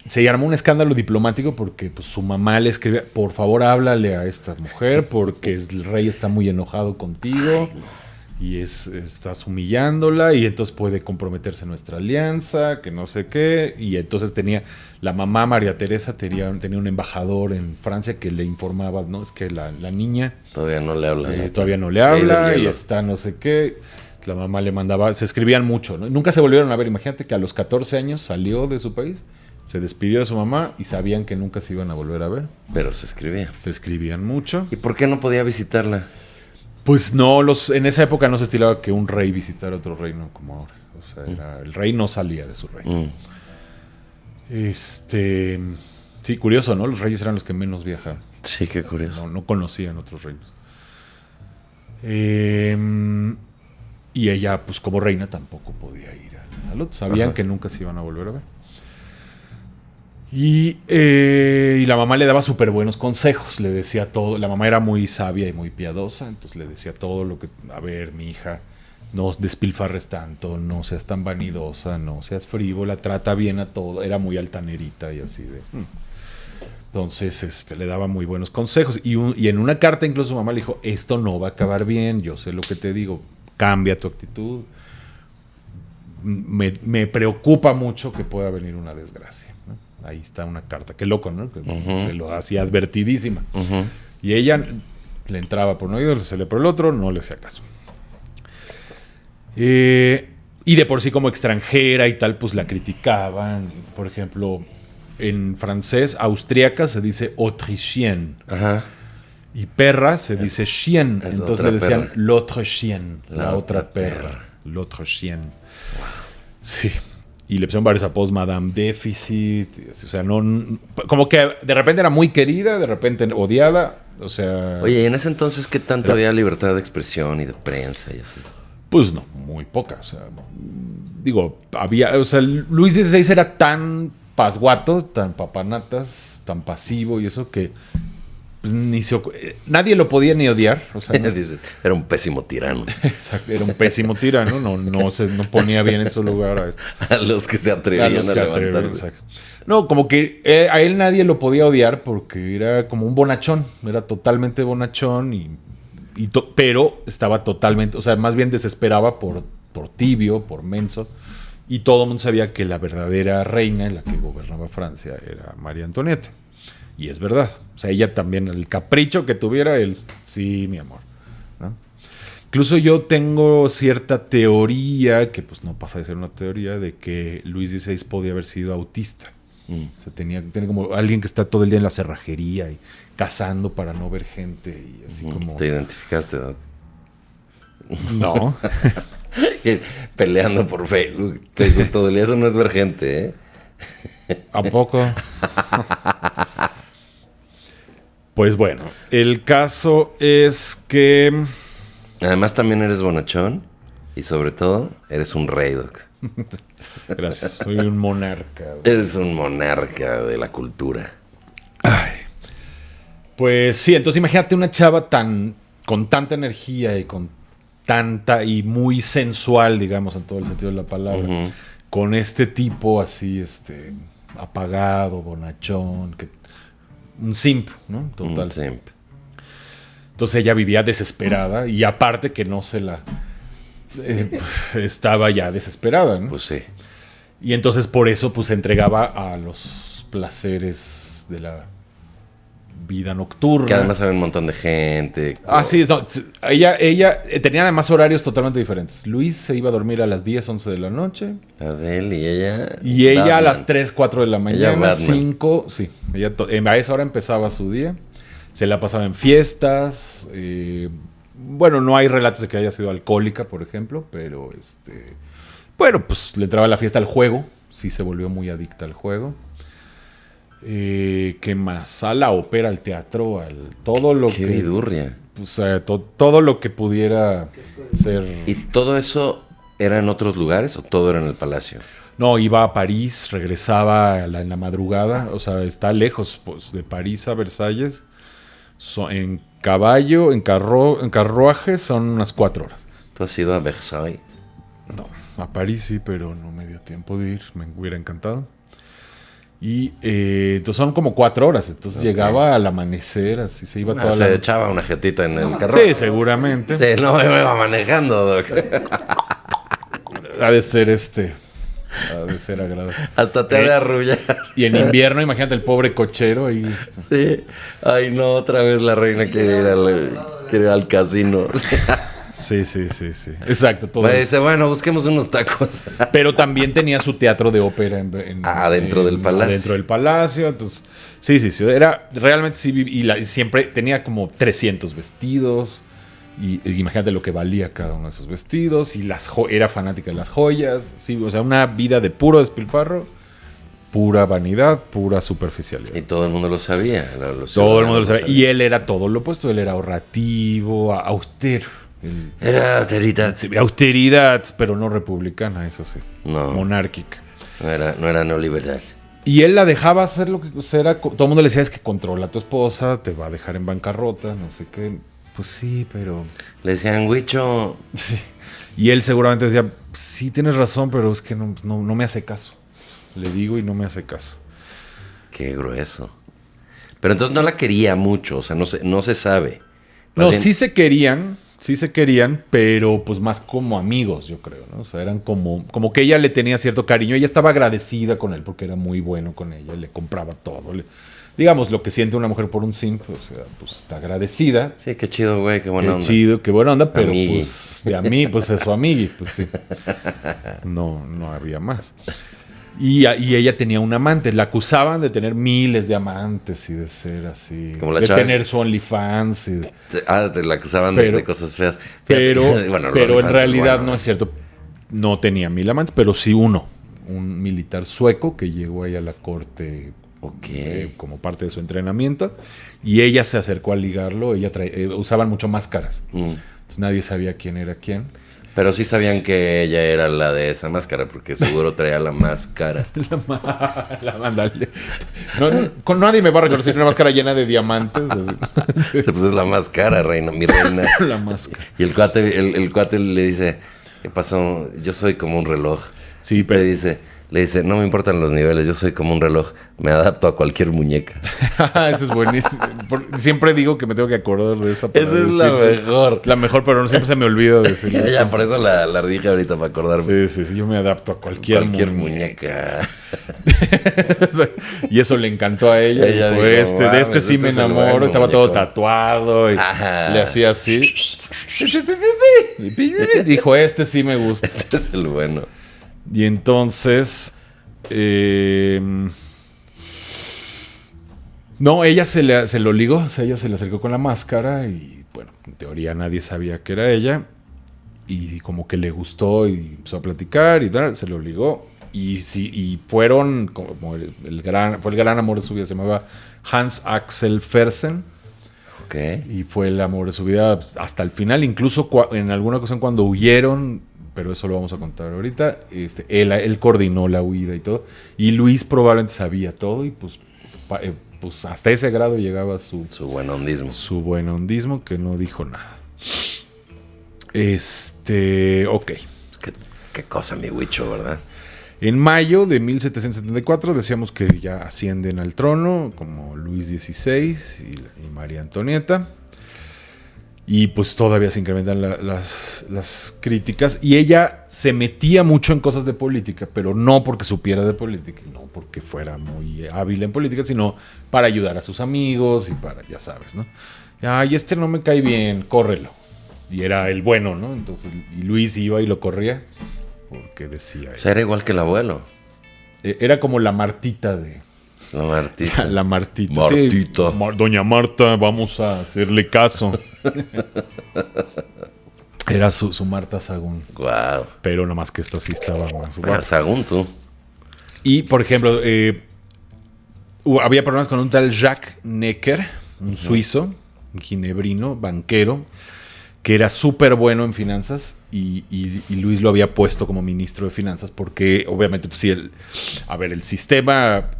se armó un escándalo diplomático porque pues, su mamá le escribía, por favor háblale a esta mujer porque el rey está muy enojado contigo y estás humillándola y entonces puede comprometerse nuestra alianza, que no sé qué. Y entonces la mamá María Teresa tenía un embajador en Francia que le informaba, no, es que la niña Todavía no le habla. ¿no? todavía no le habla del y hielo. está no sé qué. La mamá le mandaba, se escribían mucho, ¿no? Nunca se volvieron a ver. Imagínate que a los 14 años salió de su país, se despidió de su mamá y sabían que nunca se iban a volver a ver. Pero se escribía. Se escribían mucho. ¿Y por qué no podía visitarla? Pues no, en esa época no se estilaba que un rey visitara otro reino como ahora. O sea, el rey no salía de su reino. Sí, curioso, ¿no? Los reyes eran los que menos viajaban. Sí, qué curioso. No conocían otros reinos. Y ella, pues como reina, tampoco podía ir al otro. Sabían que nunca se iban a volver a ver. Y la mamá le daba súper buenos consejos. Le decía todo. La mamá era muy sabia y muy piadosa. Entonces le decía todo lo que... A ver, mi hija, no despilfarres tanto. No seas tan vanidosa. No seas frívola. Trata bien a todo. Era muy altanerita y así de... Entonces le daba muy buenos consejos. Y en una carta incluso su mamá le dijo, esto no va a acabar bien. Yo sé lo que te digo. Cambia tu actitud. Me preocupa mucho que pueda venir una desgracia, ¿no? Ahí está una carta. Qué loco, ¿no? Que se lo hacía advertidísima. Y ella le entraba por un oído, se le por el otro, no le hacía caso. Y de por sí como extranjera y tal, pues la criticaban. Por ejemplo, en francés, austríaca se dice autrichienne. Ajá. Y perra se dice chien. Es Entonces otra le decían perra. l'autre chien, la La otra otra perra. L'autre chien. Sí. Y le pusieron varios apodos, Madame Déficit. O sea, como que de repente era muy querida, de repente odiada. O sea. Oye, ¿y en ese entonces qué tanto había libertad de expresión y de prensa y así? Pues no, muy poca. O sea, digo, había. O sea, Luis XVI era tan pasguato, tan papanatas, tan pasivo y eso que. Pues, nadie lo podía ni odiar. O sea, no, Dice, era un pésimo tirano. exacto, era un pésimo tirano, no ponía bien en su lugar A los que se atrevían a levantarse. exacto. No, como que a él nadie lo podía odiar porque era como un bonachón, era totalmente bonachón pero estaba totalmente, o sea, más bien desesperaba por tibio, por menso, y todo el mundo sabía que la verdadera reina, la que gobernaba Francia, era María Antonieta. Y es verdad. O sea, ella también, el capricho que tuviera, él, sí, mi amor, ¿no? Incluso yo tengo cierta teoría, que pues no pasa de ser una teoría, de que Luis XVI podía haber sido autista. O sea, tenía como alguien que está todo el día en la cerrajería y cazando para no ver gente y así como... ¿Te identificaste, Doc? No. Peleando por Facebook. Facebook todo el día. Eso no es ver gente, ¿eh? ¿A poco? Pues bueno, el caso es que... Además también eres bonachón y sobre todo eres un rey, Doc. Gracias, soy un monarca. Eres un monarca de la cultura. Pues sí, entonces imagínate una chava con tanta energía y con tanta y muy sensual, digamos, en todo el sentido de la palabra, con este tipo así, apagado, bonachón, un simp, ¿no? Total. Siempre. Entonces ella vivía desesperada y aparte que no se la... estaba ya desesperada, ¿no? Pues sí. Y entonces por eso pues se entregaba a los placeres de la vida nocturna. Que además había un montón de gente. Sí, no, ella tenía además horarios totalmente diferentes. Luis se iba a dormir a las 10, 11 de la noche. Adele y ella. Y ella Batman. a las 3, 4 de la mañana, Batman. 5. Sí, ella a esa hora empezaba su día. Se la pasaba en fiestas. Bueno, no hay relatos de que haya sido alcohólica, por ejemplo, pero bueno, pues le entraba a la fiesta al juego. Sí se volvió muy adicta al juego. ¿Qué más? A la ópera, al teatro, todo lo Qué que... vidurria. O sea, todo lo que pudiera ser... ¿Y todo eso era en otros lugares o todo era en el palacio? No, iba a París, regresaba en la madrugada. O sea, está lejos, pues, de París a Versalles. En caballo, en carruaje, son unas 4 horas. ¿Tú has ido a Versailles? No, a París sí, pero no me dio tiempo de ir. Me hubiera encantado. Y entonces son como 4 horas. Entonces llegaba al amanecer, así se iba toda Se echaba una jetita en el carro. Sí, seguramente. Sí, no me iba manejando, Doc. Ha de ser agradable. Hasta te ha de arrullar. Y en invierno, imagínate el pobre cochero ahí. Sí. Ay, no, otra vez la reina quiere ir al casino. Sí. Exacto. Todo Me dice, bueno, busquemos unos tacos. Pero también tenía su teatro de ópera Adentro del palacio. Adentro del palacio. Entonces, sí. Era realmente sí. Y siempre tenía como 300 vestidos. Y imagínate lo que valía cada uno de esos vestidos. Y era fanática de las joyas. Sí, o sea, una vida de puro despilfarro. pura vanidad, pura superficialidad. Y todo el mundo lo sabía. Todo el mundo lo sabía. Y él era todo lo opuesto. Él era ahorrativo, austero. Era austeridad. Austeridad, pero no republicana, eso sí. No. Monárquica. No era neoliberal. Y él la dejaba hacer lo que era. Todo el mundo le decía, es que controla a tu esposa, te va a dejar en bancarrota, no sé qué. Pues sí, pero... Le decían, Huicho. Sí. Y él seguramente decía, sí tienes razón, pero es que no me hace caso. Le digo y no me hace caso. Qué grueso. Pero entonces no la quería mucho, o sea, no se sabe. No, sí se querían, pero pues más como amigos, yo creo, ¿no? O sea, eran como que ella le tenía cierto cariño. Ella estaba agradecida con él porque era muy bueno con ella, le compraba todo. Digamos, lo que siente una mujer por un simp, o sea, pues está agradecida. Sí, qué chido, güey, qué buena onda. Qué chido, qué buena onda, pero Amigui. pues de a mí, pues es su amigui, pues sí. No había más. Y ella tenía un amante. La acusaban de tener miles de amantes y de ser así. Como la de chava. tener su OnlyFans. Te la acusaban de cosas feas. Pero, Bueno, pero en OnlyFans realidad es bueno, no es cierto. No tenía 1000 amantes, pero sí uno. Un militar sueco que llegó ahí a la corte como parte de su entrenamiento. Y ella se acercó a ligarlo. Usaban mucho máscaras. Entonces nadie sabía quién era quién. Pero sí sabían que ella era la de esa máscara, porque seguro traía la máscara. Ándale. Con nadie me va a reconocer una máscara llena de diamantes. Así. Pues es la máscara, reina, mi reina. La máscara. Y el cuate le dice, ¿qué pasó? Yo soy como un reloj. Sí, pero... Le dice, no me importan los niveles, yo soy como un reloj, me adapto a cualquier muñeca. Eso es buenísimo. Siempre digo que me tengo que acordar de esa. Esa es la mejor. La mejor, pero no siempre se me olvida decirlo. Ya, por eso la dije ahorita para acordarme. Sí, yo me adapto a cualquier muñeca. Y eso le encantó a ella. Ella dijo, dijo, de este sí me enamoro. bueno, estaba muñeco. todo tatuado y le hacía así. Dijo, este sí me gusta. Este es el bueno. Y entonces... no, ella se lo ligó. O sea, ella se le acercó con la máscara y, bueno, en teoría nadie sabía que era ella. Y como que le gustó y empezó a platicar y tal, se lo ligó. Y fueron como fue el gran amor de su vida. Se llamaba Hans Axel Fersen. Ok. Y fue el amor de su vida hasta el final. Incluso en alguna ocasión cuando huyeron, pero eso lo vamos a contar ahorita, él coordinó la huida y todo. Y Luis probablemente sabía todo y pues hasta ese grado llegaba su buen hondismo. Su buen hondismo, que no dijo nada. Ok. Qué cosa, mi Huicho, ¿verdad? En mayo de 1774 decíamos que ya ascienden al trono como Luis XVI y María Antonieta. Y pues todavía se incrementan las críticas. Y ella se metía mucho en cosas de política, pero no porque supiera de política, no porque fuera muy hábil en política, sino para ayudar a sus amigos y para, ya sabes, ¿no? Ay, este no me cae bien, córrelo. Y era el bueno, ¿no? Entonces, y Luis iba y lo corría porque decía... O sea, era igual que el abuelo. Era como la Martita de... La Martita. La Martita. Martita. Sí, Doña Marta, vamos a hacerle caso. Era su Marta Sagún. Guau. Pero nada más que esta sí estaba más Ah, Sagún, tú. Y, por ejemplo, había problemas con un tal Jacques Necker, un suizo, un ginebrino, banquero, que era súper bueno en finanzas y Luis lo había puesto como ministro de finanzas porque, obviamente, pues sí, el sistema...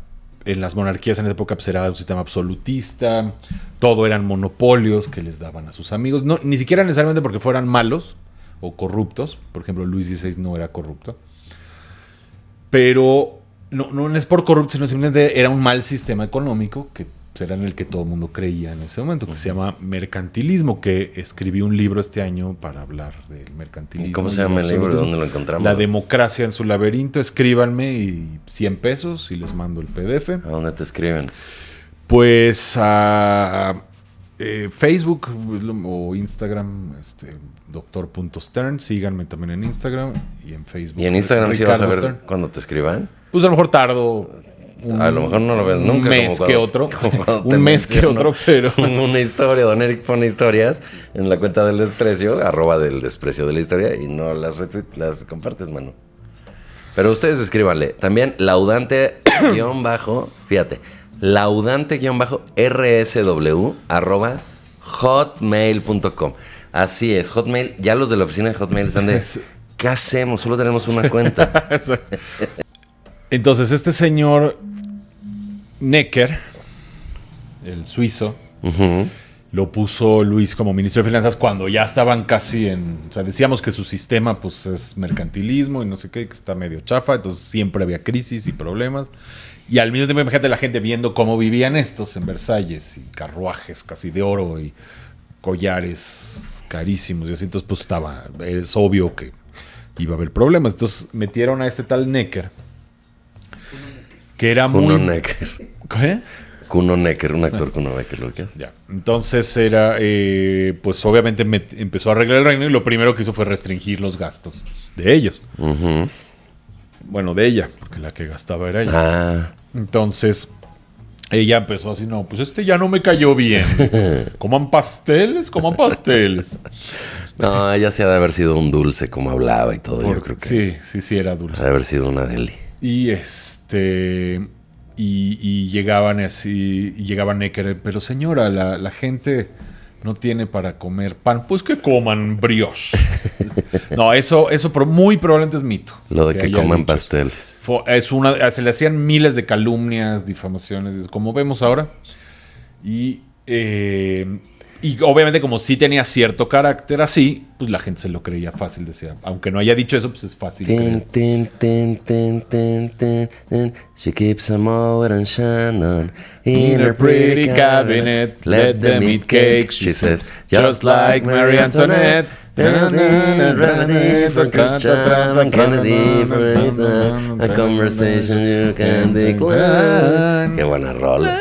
En las monarquías en esa época pues, era un sistema absolutista, todo eran monopolios que les daban a sus amigos, no, ni siquiera necesariamente porque fueran malos o corruptos, por ejemplo Luis XVI no era corrupto, pero no es por corrupto, sino simplemente era un mal sistema económico que era en el que todo el mundo creía en ese momento, que se llama mercantilismo, que escribí un libro este año para hablar del mercantilismo. ¿Y cómo se llama el libro? ¿Dónde lo encontramos? La democracia en su laberinto. Escríbanme y $100 y les mando el PDF. ¿A dónde te escriben? Pues a Facebook o Instagram, Dr.Stern. Síganme también en Instagram y en Facebook. ¿Y en Instagram sí vas a ver Stern. cuando te escriban? Pues a lo mejor tardo... A lo mejor no lo ves nunca. Un mes que otro. Un mes que otro, pero... Una historia. Don Eric pone historias en la cuenta del desprecio, @ del desprecio de la historia, y no las compartes, mano. Pero ustedes escríbanle. También laudante guión bajo, fíjate, laudante guión bajo rsw arroba hotmail.com. Así es, Hotmail. Ya los de la oficina de Hotmail están de... ¿Qué hacemos? Solo tenemos una cuenta. Entonces, este señor Necker, el suizo, lo puso Luis como ministro de Finanzas cuando ya estaban casi en... O sea, decíamos que su sistema pues es mercantilismo y no sé qué, que está medio chafa, entonces siempre había crisis y problemas. Y al mismo tiempo, imagínate la gente viendo cómo vivían estos en Versalles y carruajes casi de oro y collares carísimos y así. Entonces, pues es obvio que iba a haber problemas. Entonces metieron a este tal Necker, que era Kuno muy... Necker. ¿Qué? Kuno Necker, un actor Kuno Necker, ¿lo que es? Ya. Entonces era, pues obviamente empezó a arreglar el reino y lo primero que hizo fue restringir los gastos de ellos. Bueno, de ella, porque la que gastaba era ella. Ah. Entonces ella empezó así, no, pues ya no me cayó bien. Coman pasteles. No, ella sí ha de haber sido un dulce como hablaba y todo. Yo creo que Sí, era dulce. ha de haber sido una deli. Y y llegaban así, y llegaban Necker, pero señora, la gente no tiene para comer pan, pues que coman brioche. No, eso muy probablemente es mito. Lo de que coman dicho pasteles. Se le hacían miles de calumnias, difamaciones, como vemos ahora. Y obviamente como sí tenía cierto carácter así, pues la gente se lo creía fácil. Decía, aunque no haya dicho eso, pues es fácil creer. She keeps a Moet and Shannon In her pretty cabinet, let them eat cake, she says, just like Marie Antoinette. A conversation you can decline. Qué buena rola.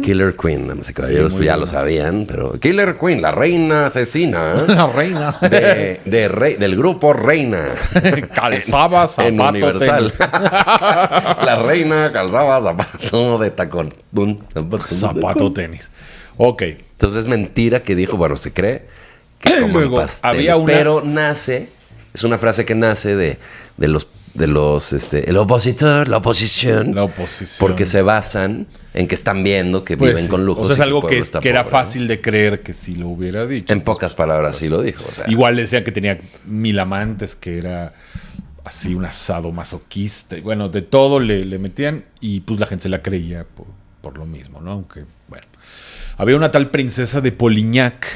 Killer Queen, damas y caballeros, pues ya lo sabían, pero Killer Queen, la reina asesina. La reina. Del grupo Reina. Calzaba zapato en Universal. tenis. La reina calzaba zapato de tacón. Zapato tenis. Ok. Entonces es mentira que dijo, bueno, se cree que coman Luego, pasteles, había una... pero nace, es una frase que nace de los el opositor, la oposición, porque se basan en que están viendo que pues viven con lujos. O sea, es algo que pobre, era fácil de creer que sí lo hubiera dicho. En pocas palabras sí lo dijo. O sea. Igual decía que tenía 1000 amantes, que era así un asado masoquista. Bueno, de todo le metían y pues la gente se la creía por lo mismo, ¿no? Aunque, bueno. Había una tal princesa de Polignac,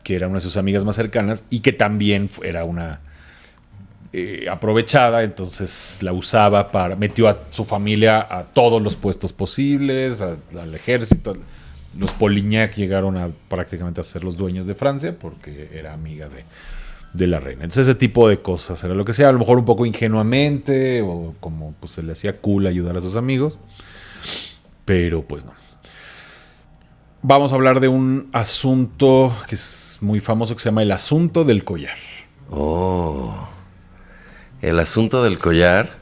que era una de sus amigas más cercanas y que también era una... aprovechada, entonces la usaba metió a su familia a todos los puestos posibles, al ejército. Los Polignac llegaron prácticamente a ser los dueños de Francia porque era amiga de la reina. Entonces ese tipo de cosas era lo que sea, a lo mejor un poco ingenuamente o como pues se le hacía cool ayudar a sus amigos, pero pues no. Vamos a hablar de un asunto que es muy famoso, que se llama el asunto del collar. Oh. El asunto del collar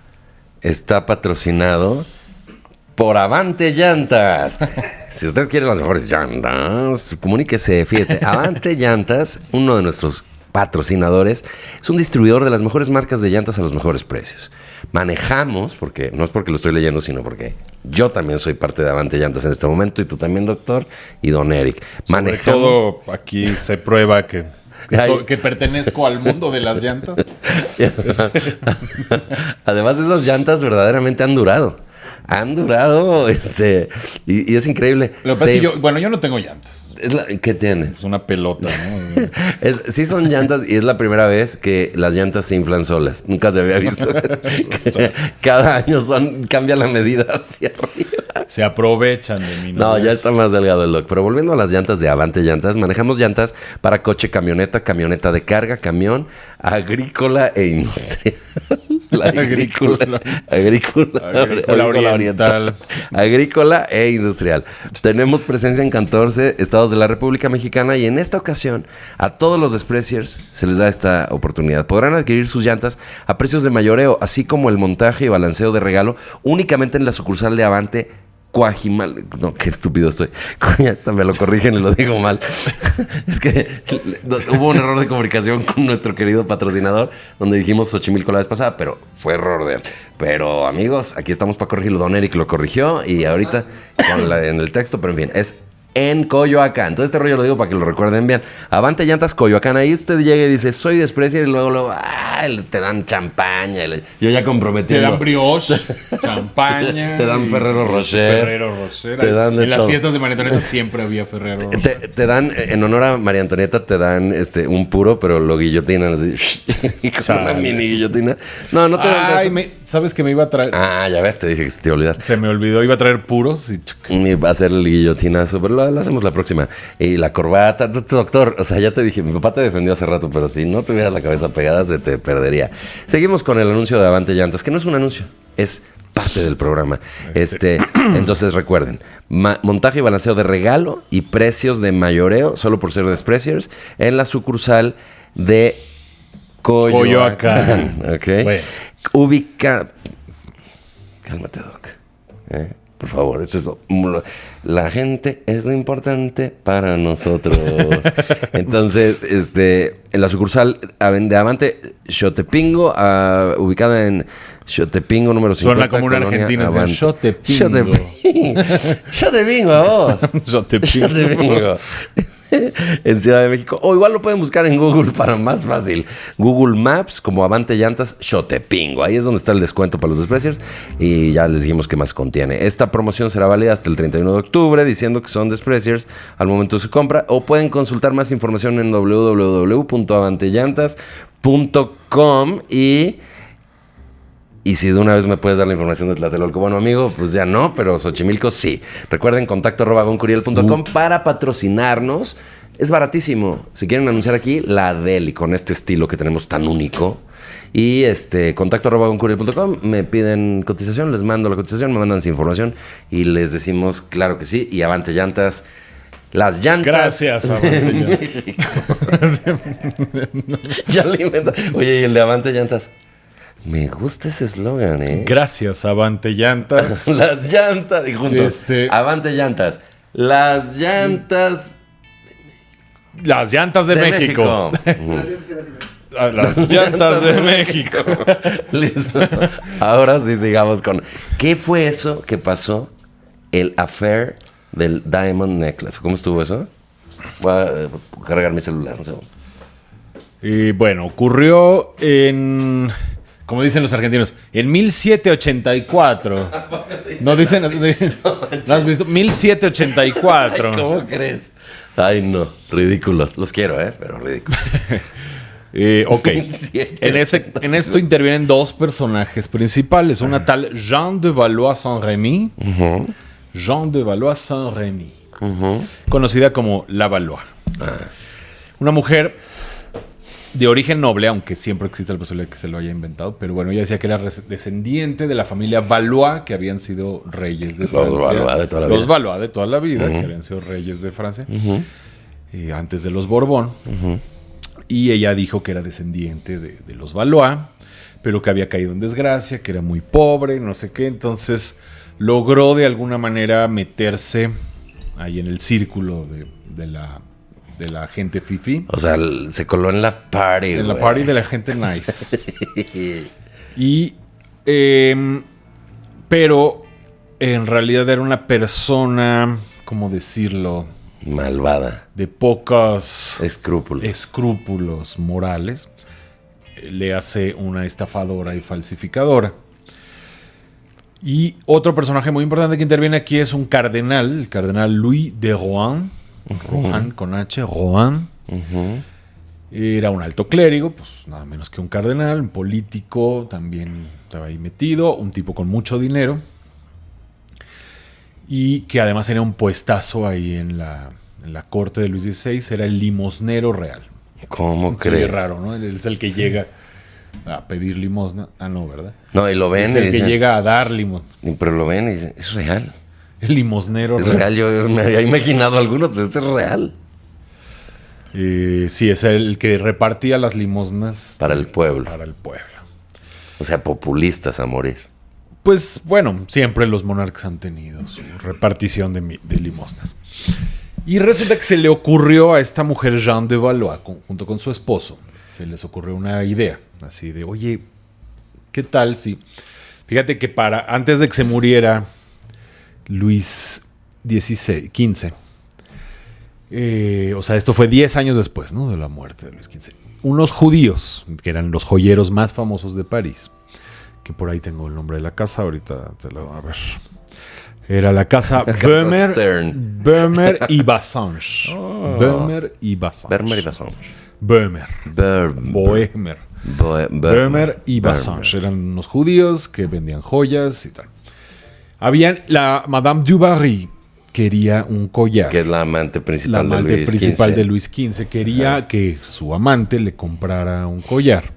está patrocinado por Avante Llantas. Si usted quiere las mejores llantas, comuníquese, fíjate. Avante Llantas, uno de nuestros patrocinadores, es un distribuidor de las mejores marcas de llantas a los mejores precios. Manejamos, porque no es porque lo estoy leyendo, sino porque yo también soy parte de Avante Llantas en este momento, y tú también, doctor, y don Eric. Sobre todo aquí se prueba que pertenezco al mundo de las llantas. Además, esas llantas verdaderamente han durado. Y es increíble. Lo que pasa es que yo no tengo llantas. ¿Qué tienes? Es una pelota, ¿no? Sí son llantas y es la primera vez que las llantas se inflan solas. Nunca se había visto. Cada año cambia la medida hacia arriba. Se aprovechan de mí. No, ya está más delgado el doc. Pero volviendo a las llantas de Avante Llantas, manejamos llantas para coche, camioneta de carga, camión, agrícola e industrial. Agrícola oriental. Agrícola e industrial. Tenemos presencia en 14 estados de la República Mexicana y en esta ocasión a todos los Despreciers se les da esta oportunidad. Podrán adquirir sus llantas a precios de mayoreo, así como el montaje y balanceo de regalo únicamente en la sucursal de Avante Cuajimal. No, qué estúpido estoy. Me lo corrigen y lo digo mal. Es que hubo un error de comunicación con nuestro querido patrocinador, donde dijimos Xochimilco la vez pasada, pero fue error de él. Pero amigos, aquí estamos para corregirlo. Don Eric lo corrigió y ahorita en el texto, pero en fin, es en Coyoacán. Todo este rollo lo digo para que lo recuerden bien. Avante Llantas Coyoacán. Ahí usted llega y dice, soy Desprecia, y luego te dan champaña. Yo ya comprometiendo. Te dan brioche, champaña. Te dan Ferrero Rocher. Te dan de en las todo. fiestas de María Antonieta siempre había Ferrero Rocher. Te dan, en honor a María Antonieta, te dan un puro, pero lo guillotinan así. Con una mini guillotina. No te dan eso. ¿Sabes que me iba a traer? Ya ves, te dije que se te iba a olvidar. Se me olvidó, iba a traer puros y va a ser el guillotinazo, pero lo hacemos la próxima. Y la corbata, doctor, o sea, ya te dije, mi papá te defendió hace rato, pero si no tuvieras la cabeza pegada se te perdería. Seguimos con el anuncio de Avante Llantas, que no es un anuncio, es parte del programa. Entonces recuerden, montaje y balanceo de regalo y precios de mayoreo, solo por ser Despreciers, en la sucursal de Coyoacán. ¿Ok? Bueno. Cálmate, Doc. Por favor, esto es la gente es lo importante para nosotros. Entonces, en la sucursal de Avante Xotepingo, ubicada en Xotepingo número 50. Suena como una argentina. Xotepingo. Xotepingo, a vos. Xotepingo. En Ciudad de México. O igual lo pueden buscar en Google para más fácil. Google Maps como Avante Llantas Xotepingo. Ahí es donde está el descuento para los Despreciers. Y ya les dijimos qué más contiene. Esta promoción será válida hasta el 31 de octubre, diciendo que son Despreciers al momento de su compra. O pueden consultar más información en www.avantellantas.com y si de una vez me puedes dar la información de Tlatelolco, bueno, amigo, pues ya no, pero Xochimilco sí. Recuerden, contacto@goncuriel.com para patrocinarnos. Es baratísimo. Si quieren anunciar aquí, la Deli, con este estilo que tenemos tan único. Y contacto@goncuriel.com, me piden cotización, les mando la cotización, me mandan su información y les decimos, claro que sí, y Avante Llantas. Las llantas. Gracias, Avante Llantas. Ya le inventa. Oye, y el de Avante Llantas. Me gusta ese eslogan, ¿eh? Gracias, Avante Llantas. Las llantas. Y juntos. Avante Llantas. Las llantas. Las llantas de México. Las llantas de México. Listo. Ahora sí sigamos con. ¿Qué fue eso que pasó? El affair del Diamond Necklace. ¿Cómo estuvo eso? Voy a cargar mi celular un segundo. Y bueno, ocurrió en. Como dicen los argentinos, en 1784. No dicen. ¿No has visto? 1784. Ay, ¿cómo crees? Ay, no. Ridículos. Los quiero, pero ridículos. Ok. En esto intervienen dos personajes principales. Una tal Jeanne de Valois Saint-Remy. Jeanne de Valois Saint-Remy. Conocida como La Valois. Una mujer de origen noble, aunque siempre existe la posibilidad de que se lo haya inventado, pero bueno, ella decía que era descendiente de la familia Valois, que habían sido reyes de Francia. Los Valois de toda la vida. Los Valois de toda la vida, que habían sido reyes de Francia, antes de los Borbón. Y ella dijo que era descendiente de los Valois, pero que había caído en desgracia, que era muy pobre, no sé qué. Entonces logró de alguna manera meterse ahí en el círculo de la gente fifi. O sea, se coló en la party. En la party de la gente nice. Y pero en realidad era una persona, ¿cómo decirlo? Malvada. De pocos escrúpulos morales. Le hace una estafadora y falsificadora. Y otro personaje muy importante que interviene aquí es un cardenal, el cardenal Louis de Rohan. Rohan con H, Rohan. Era un alto clérigo, pues nada menos que un cardenal, un político, también estaba ahí metido, un tipo con mucho dinero. Y que además tenía un puestazo ahí en la corte de Luis XVI, era el limosnero real. ¿Cómo crees? Es raro, ¿no? Él es el que llega a pedir limosna. Ah, no, ¿verdad? No, y lo ven. Es el que llega a dar limosna. Pero lo ven y dicen, es real. El limosnero es real. Yo me había imaginado algunos, pero este es real. Sí, es el que repartía las limosnas para el pueblo. Para el pueblo. O sea, populistas a morir. pues bueno, siempre los monarcas han tenido su repartición de limosnas. Y resulta que se le ocurrió a esta mujer Jeanne de Valois, junto con su esposo, se les ocurrió una idea, así de, oye, ¿qué tal si... Fíjate que antes de que se muriera Luis XV, o sea, esto fue 10 años después, ¿no?, de la muerte de Luis XV. Unos judíos, que eran los joyeros más famosos de París, que por ahí tengo el nombre de la casa, ahorita te lo voy a ver. Era la casa Böhmer y Basange. Böhmer y Basange. Böhmer y Basange. Eran unos judíos que vendían joyas y tal. La Madame du Barry quería un collar. Que es la amante principal, de Luis XV. Quería que su amante le comprara un collar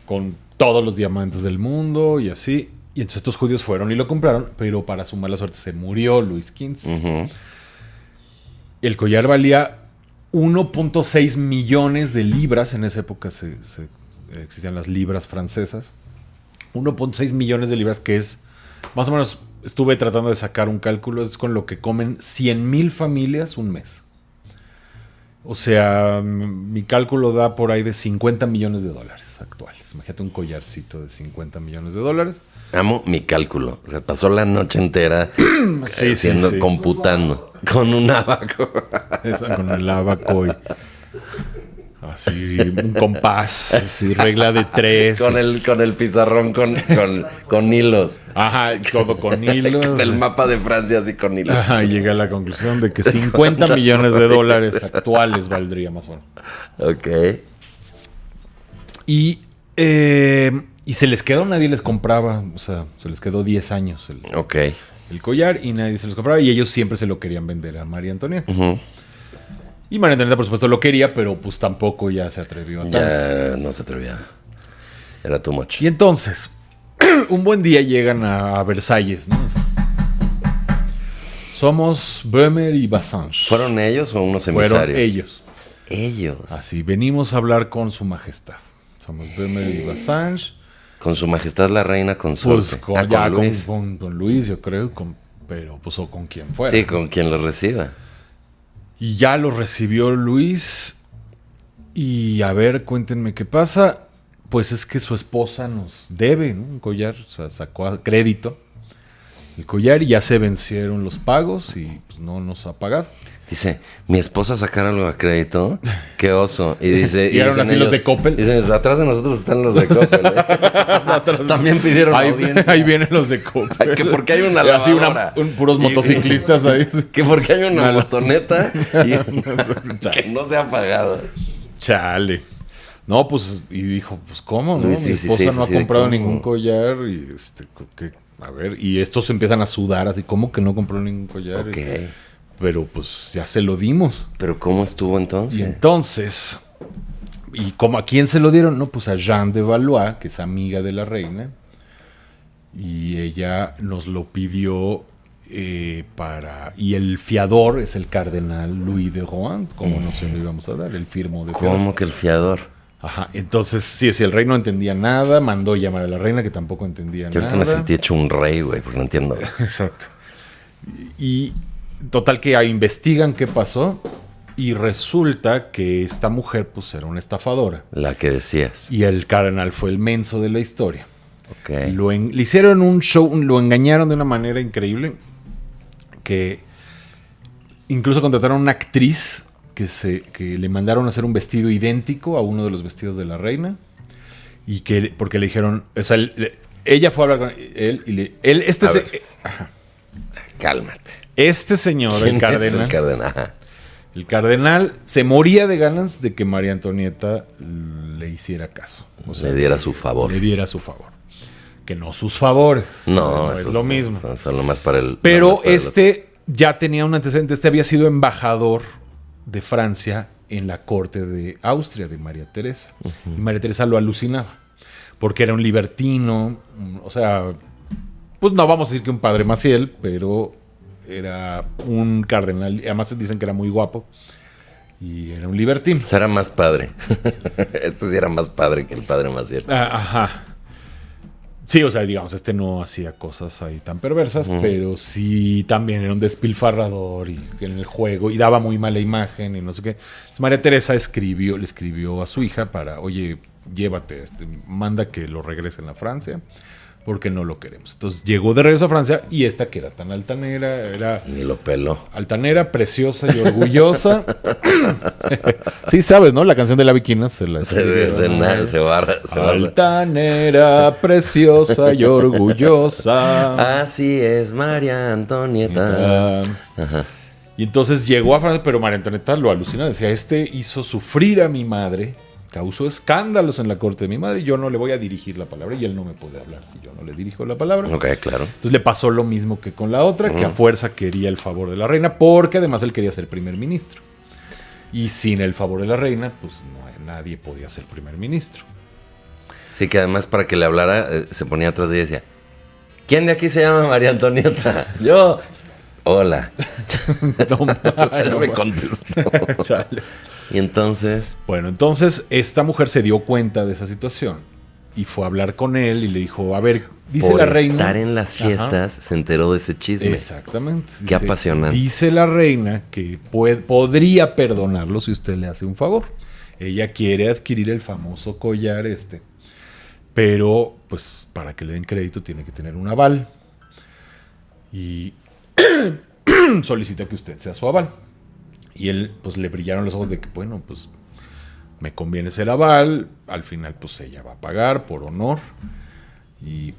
con todos los diamantes del mundo y así. Y entonces estos judíos fueron y lo compraron, pero para su mala suerte se murió Luis XV. El collar valía 1.6 millones de libras. En esa época existían las libras francesas. 1.6 millones de libras, que es más o menos, estuve tratando de sacar un cálculo, es con lo que comen 100,000 familias un mes. O sea, mi cálculo da por ahí de 50 millones de dólares actuales. Imagínate un collarcito de 50 millones de dólares. Amo mi cálculo. O sea, pasó la noche entera computando con un abaco. Con el abaco y así un compás, así regla de 3. Con el pizarrón con hilos. Ajá, todo con hilos. Con el mapa de Francia así con hilos. Ajá, y llega a la conclusión de que 50 millones de dólares actuales valdría más o menos. Ok. Y se les quedó, nadie les compraba. O sea, se les quedó 10 años el collar y nadie se los compraba. Y ellos siempre se lo querían vender a María Antonieta. Y María Antonieta, por supuesto, lo quería, pero pues tampoco ya se atrevió a tanto. Ya no se atrevía. Era too much. Y entonces, un buen día llegan a Versalles, ¿no? O sea, somos Böhmer y Basange. ¿Fueron ellos o unos emisarios? Fueron ellos. Ellos. Así, venimos a hablar con su majestad. Somos Böhmer y Basange. Con su majestad la reina consorte. Pues con Luis, yo creo, pero pues o con quien fuera. Sí, con quien lo reciba. Y ya lo recibió Luis. Y a ver, cuéntenme qué pasa. Pues es que su esposa nos debe, ¿no?, un collar. O sea, sacó a crédito el collar y ya se vencieron los pagos y pues no nos ha pagado. Dice, mi esposa sacar algo a crédito, qué oso. Y dice, y eran así ellos, los de Coppel. Dicen, atrás de nosotros están los de Coppel. También pidieron audiencia. Ahí vienen los de Coppel. Que porque hay una lavadora. Así puros motociclistas ahí. Que porque hay una motoneta que no se ha pagado. Chale. No, pues, y dijo, pues, ¿cómo? ¿No? Sí, mi esposa no ha comprado ningún collar. Y a ver, y estos empiezan a sudar así, ¿cómo que no compró ningún collar? Ok. Pero pues ya se lo dimos. ¿Pero cómo estuvo entonces? Y entonces, ¿a quién se lo dieron? No, pues a Jeanne de Valois, que es amiga de la reina. Y ella nos lo pidió y el fiador es el cardenal Louis de Rohan. ¿Cómo no se lo íbamos a dar? El firmo de fiador. ¿Cómo que el fiador? Ajá, entonces, si el rey no entendía nada, mandó llamar a la reina, que tampoco entendía nada. Yo ahorita me sentí hecho un rey, güey, porque no entiendo. Exacto. Y total que investigan qué pasó y resulta que esta mujer pues era una estafadora. La que decías. Y el cardenal fue el menso de la historia. Okay. Le hicieron un show, lo engañaron de una manera increíble, que incluso contrataron a una actriz que le mandaron a hacer un vestido idéntico a uno de los vestidos de la reina y porque le dijeron, o sea, ella fue a hablar con él y cálmate. Este señor, el cardenal. El cardenal se moría de ganas de que María Antonieta le hiciera caso. O sea, le diera su favor. Que no sus favores. No, es lo mismo. Son lo más para el. Pero ya tenía un antecedente. Había sido embajador de Francia en la corte de Austria de María Teresa. Uh-huh. Y María Teresa lo alucinaba. Porque era un libertino. O sea, pues no vamos a decir que un padre Maciel, pero era un cardenal. Además dicen que era muy guapo. Y era un libertino. O sea, era más padre. Este sí era más padre que el padre Maciel. Ajá. Sí, o sea, digamos, no hacía cosas ahí tan perversas, pero sí también era un despilfarrador y en el juego y daba muy mala imagen y no sé qué. Entonces María Teresa le escribió a su hija oye, llévate, manda que lo regresen a Francia porque no lo queremos. Entonces llegó de regreso a Francia y esta que era tan altanera, Ni lo peló. altanera, preciosa y orgullosa. Sí, sabes, ¿no? La canción de la Viquina se la Se barra. altanera, preciosa y orgullosa. Así es, María Antonieta. Ajá. Y entonces llegó a Francia, pero María Antonieta lo alucina. Decía, hizo sufrir a mi madre, causó escándalos en la corte de mi madre, y yo no le voy a dirigir la palabra, y él no me puede hablar si yo no le dirijo la palabra. Ok, claro. Entonces le pasó lo mismo que con la otra, que a fuerza quería el favor de la reina, porque además él quería ser primer ministro. Y sin el favor de la reina, pues nadie podía ser primer ministro. Sí, que además para que le hablara, se ponía atrás de ella y decía, ¿quién de aquí se llama María Antonieta? Yo. Hola. No me contestó. Chale. Y entonces... Bueno, entonces esta mujer se dio cuenta de esa situación y fue a hablar con él y le dijo, a ver, dice por la reina... estar en las fiestas se enteró de ese chisme. Exactamente. Qué apasionante. Dice la reina que podría perdonarlo si usted le hace un favor. Ella quiere adquirir el famoso collar pero pues para que le den crédito tiene que tener un aval. Y solicita que usted sea su aval. Y él, pues le brillaron los ojos de que, bueno, pues me conviene ser aval. Al final, pues ella va a pagar por honor. Y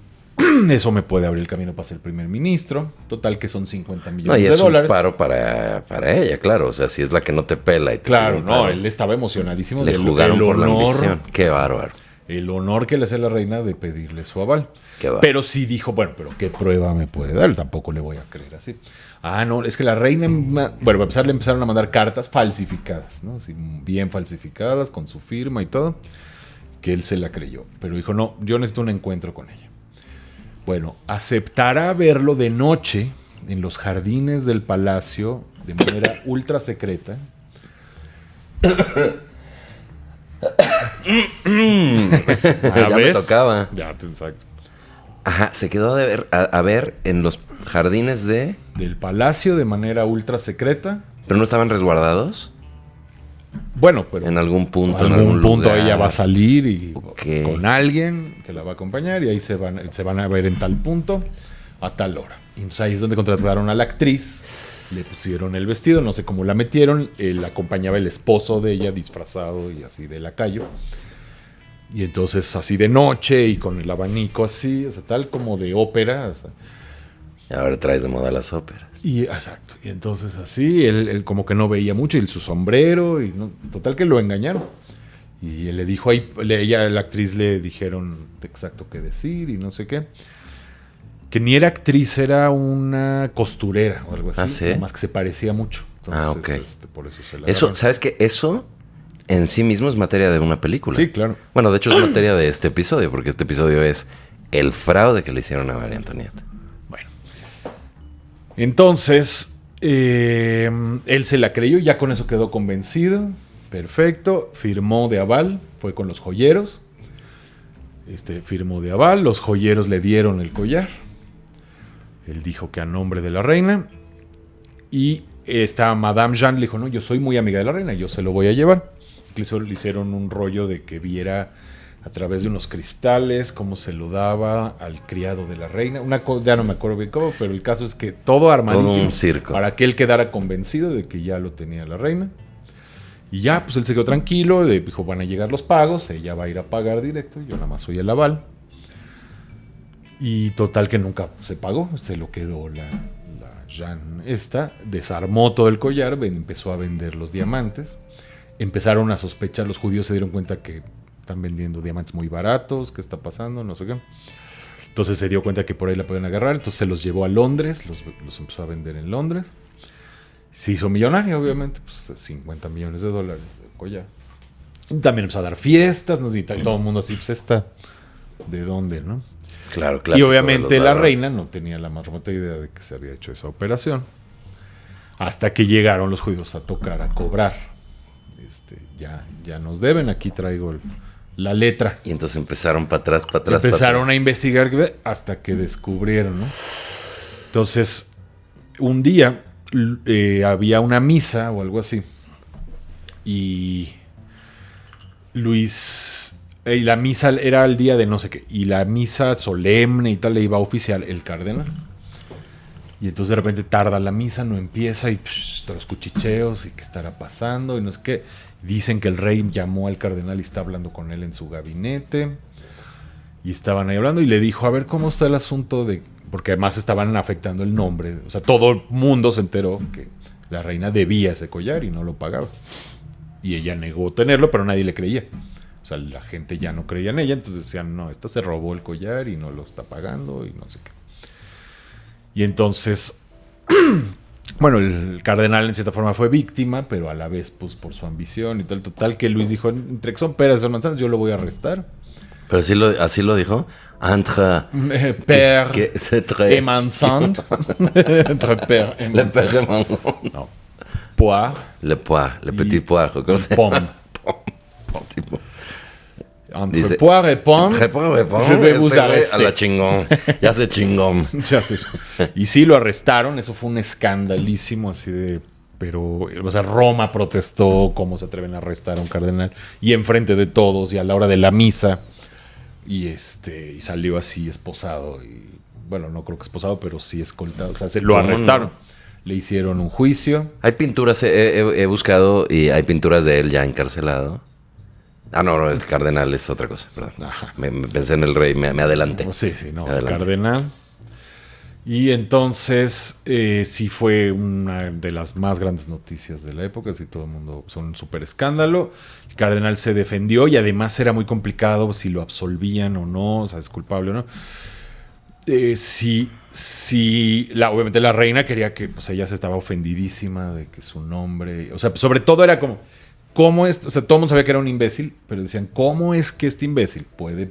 eso me puede abrir el camino para ser primer ministro. Total que son 50 millones de dólares. Un paro para ella, claro. O sea, si es la que no te pela. Y te claro, no, él estaba emocionadísimo. Le jugaron por la ambición. Qué bárbaro. El honor que le hace la reina de pedirle su aval. Qué pero sí dijo, bueno, pero ¿qué prueba me puede dar? Tampoco le voy a creer así. Ah, no, es que la reina, bueno, para empezar le empezaron a mandar cartas falsificadas, ¿no? Así, bien falsificadas, con su firma y todo, que él se la creyó. Pero dijo, no, yo necesito un encuentro con ella. Bueno, aceptará verlo de noche en los jardines del palacio de manera ultra secreta. Ya me tocaba. Ya, exacto. Ajá, se quedó a ver en los jardines del palacio de manera ultra secreta. ¿Pero no estaban resguardados? Bueno, pero en algún punto, en algún punto lugar. Ella va a salir y okay. con alguien que la va a acompañar y ahí se van a ver en tal punto a tal hora. Y entonces ahí es donde contrataron a la actriz, le pusieron el vestido, no sé cómo la metieron, la acompañaba el esposo de ella disfrazado y así de lacayo. Y entonces así de noche y con el abanico así, o sea, tal como de ópera. O sea. Y ahora traes de moda las óperas. Y exacto. Y entonces así, él como que no veía mucho, y su sombrero, y no, total que lo engañaron. Y él le dijo ahí, la actriz le dijeron exacto qué decir y no sé qué. Que ni era actriz, era una costurera o algo así. Ah, ¿sí? Más que se parecía mucho. Entonces, ok. Por eso se la eso, agarraron. ¿sabes qué? Eso en sí mismo es materia de una película. Sí, claro. Bueno, de hecho es materia de este episodio, porque este episodio es el fraude que le hicieron a María Antonieta. Bueno. Entonces, él se la creyó y ya con eso quedó convencido. Perfecto. Firmó de aval. Fue con los joyeros. Firmó de aval. Los joyeros le dieron el collar. Él dijo que a nombre de la reina. Y esta Madame Jeanne le dijo, no, yo soy muy amiga de la reina, yo se lo voy a llevar. Incluso le hicieron un rollo de que viera a través de unos cristales cómo se lo daba al criado de la reina. Ya no me acuerdo bien cómo, pero el caso es que todo armadísimo. Todo un circo. Para que él quedara convencido de que ya lo tenía la reina. Y ya, pues él se quedó tranquilo, dijo, van a llegar los pagos, ella va a ir a pagar directo, yo nada más soy el aval. Y total que nunca se pagó, se lo quedó la Jeanne desarmó todo el collar, empezó a vender los diamantes. Empezaron a sospechar, los judíos se dieron cuenta que están vendiendo diamantes muy baratos, ¿qué está pasando? No sé qué. Entonces se dio cuenta que por ahí la pueden agarrar, entonces se los llevó a Londres, los empezó a vender en Londres. Se hizo millonaria, obviamente, pues 50 millones de dólares de collar. Y también empezó a dar fiestas, ¿no? Y todo el mundo así, pues esta, ¿de dónde, no? Claro, y obviamente la reina no tenía la más remota idea de que se había hecho esa operación. Hasta que llegaron los judíos a tocar, a cobrar. Ya nos deben, aquí traigo la letra. Y entonces empezaron para atrás, para atrás. Empezaron a investigar hasta que descubrieron, ¿no? Entonces, un día había una misa o algo así. Y Luis... y la misa era el día de no sé qué. Y la misa solemne y tal le iba a oficiar el cardenal. Y entonces de repente tarda la misa, no empieza y los cuchicheos y qué estará pasando y no sé qué. Dicen que el rey llamó al cardenal y está hablando con él en su gabinete. Y estaban ahí hablando y le dijo, a ver cómo está el asunto de... Porque además estaban afectando el nombre. O sea, todo el mundo se enteró que la reina debía ese collar y no lo pagaba. Y ella negó tenerlo, pero nadie le creía. O sea, la gente ya no creía en ella. Entonces decían, no, esta se robó el collar y no lo está pagando y no sé qué. Y entonces, bueno, el cardenal en cierta forma fue víctima, pero a la vez, pues, por su ambición y tal. Total que Luis dijo, entre que son peras y son manzanas, yo lo voy a arrestar. Pero así lo dijo. Entre Père et et manzane. Entre père et manzane. No. Poire. Le poire, le petit poire. ¿Cómo se Pomme. Tipo. Entre Dice, poire et pomme, je vais vous güey arrester. a la chingón. Ya se chingón. Ya sé. Y sí, lo arrestaron. Eso fue un escandalísimo, así de... Pero, o sea, Roma protestó. ¿Cómo se atreven a arrestar a un cardenal? Y enfrente de todos y a la hora de la misa. Y salió así esposado. Y, bueno, no creo que esposado, pero sí escoltado. O sea, lo arrestaron. No. Le hicieron un juicio. Hay pinturas, he buscado y hay pinturas de él ya encarcelado. Ah, no, el cardenal es otra cosa, perdón. Me pensé en el rey, me adelanté. Sí, no, el cardenal. Y entonces sí fue una de las más grandes noticias de la época, sí, todo el mundo, son un súper escándalo. El cardenal se defendió y además era muy complicado si lo absolvían o no, o sea, es culpable o no. Obviamente la reina quería que, pues ella se estaba ofendidísima de que su nombre, o sea, sobre todo era como, ¿cómo es? O sea, todo el mundo sabía que era un imbécil, pero decían, ¿cómo es que este imbécil puede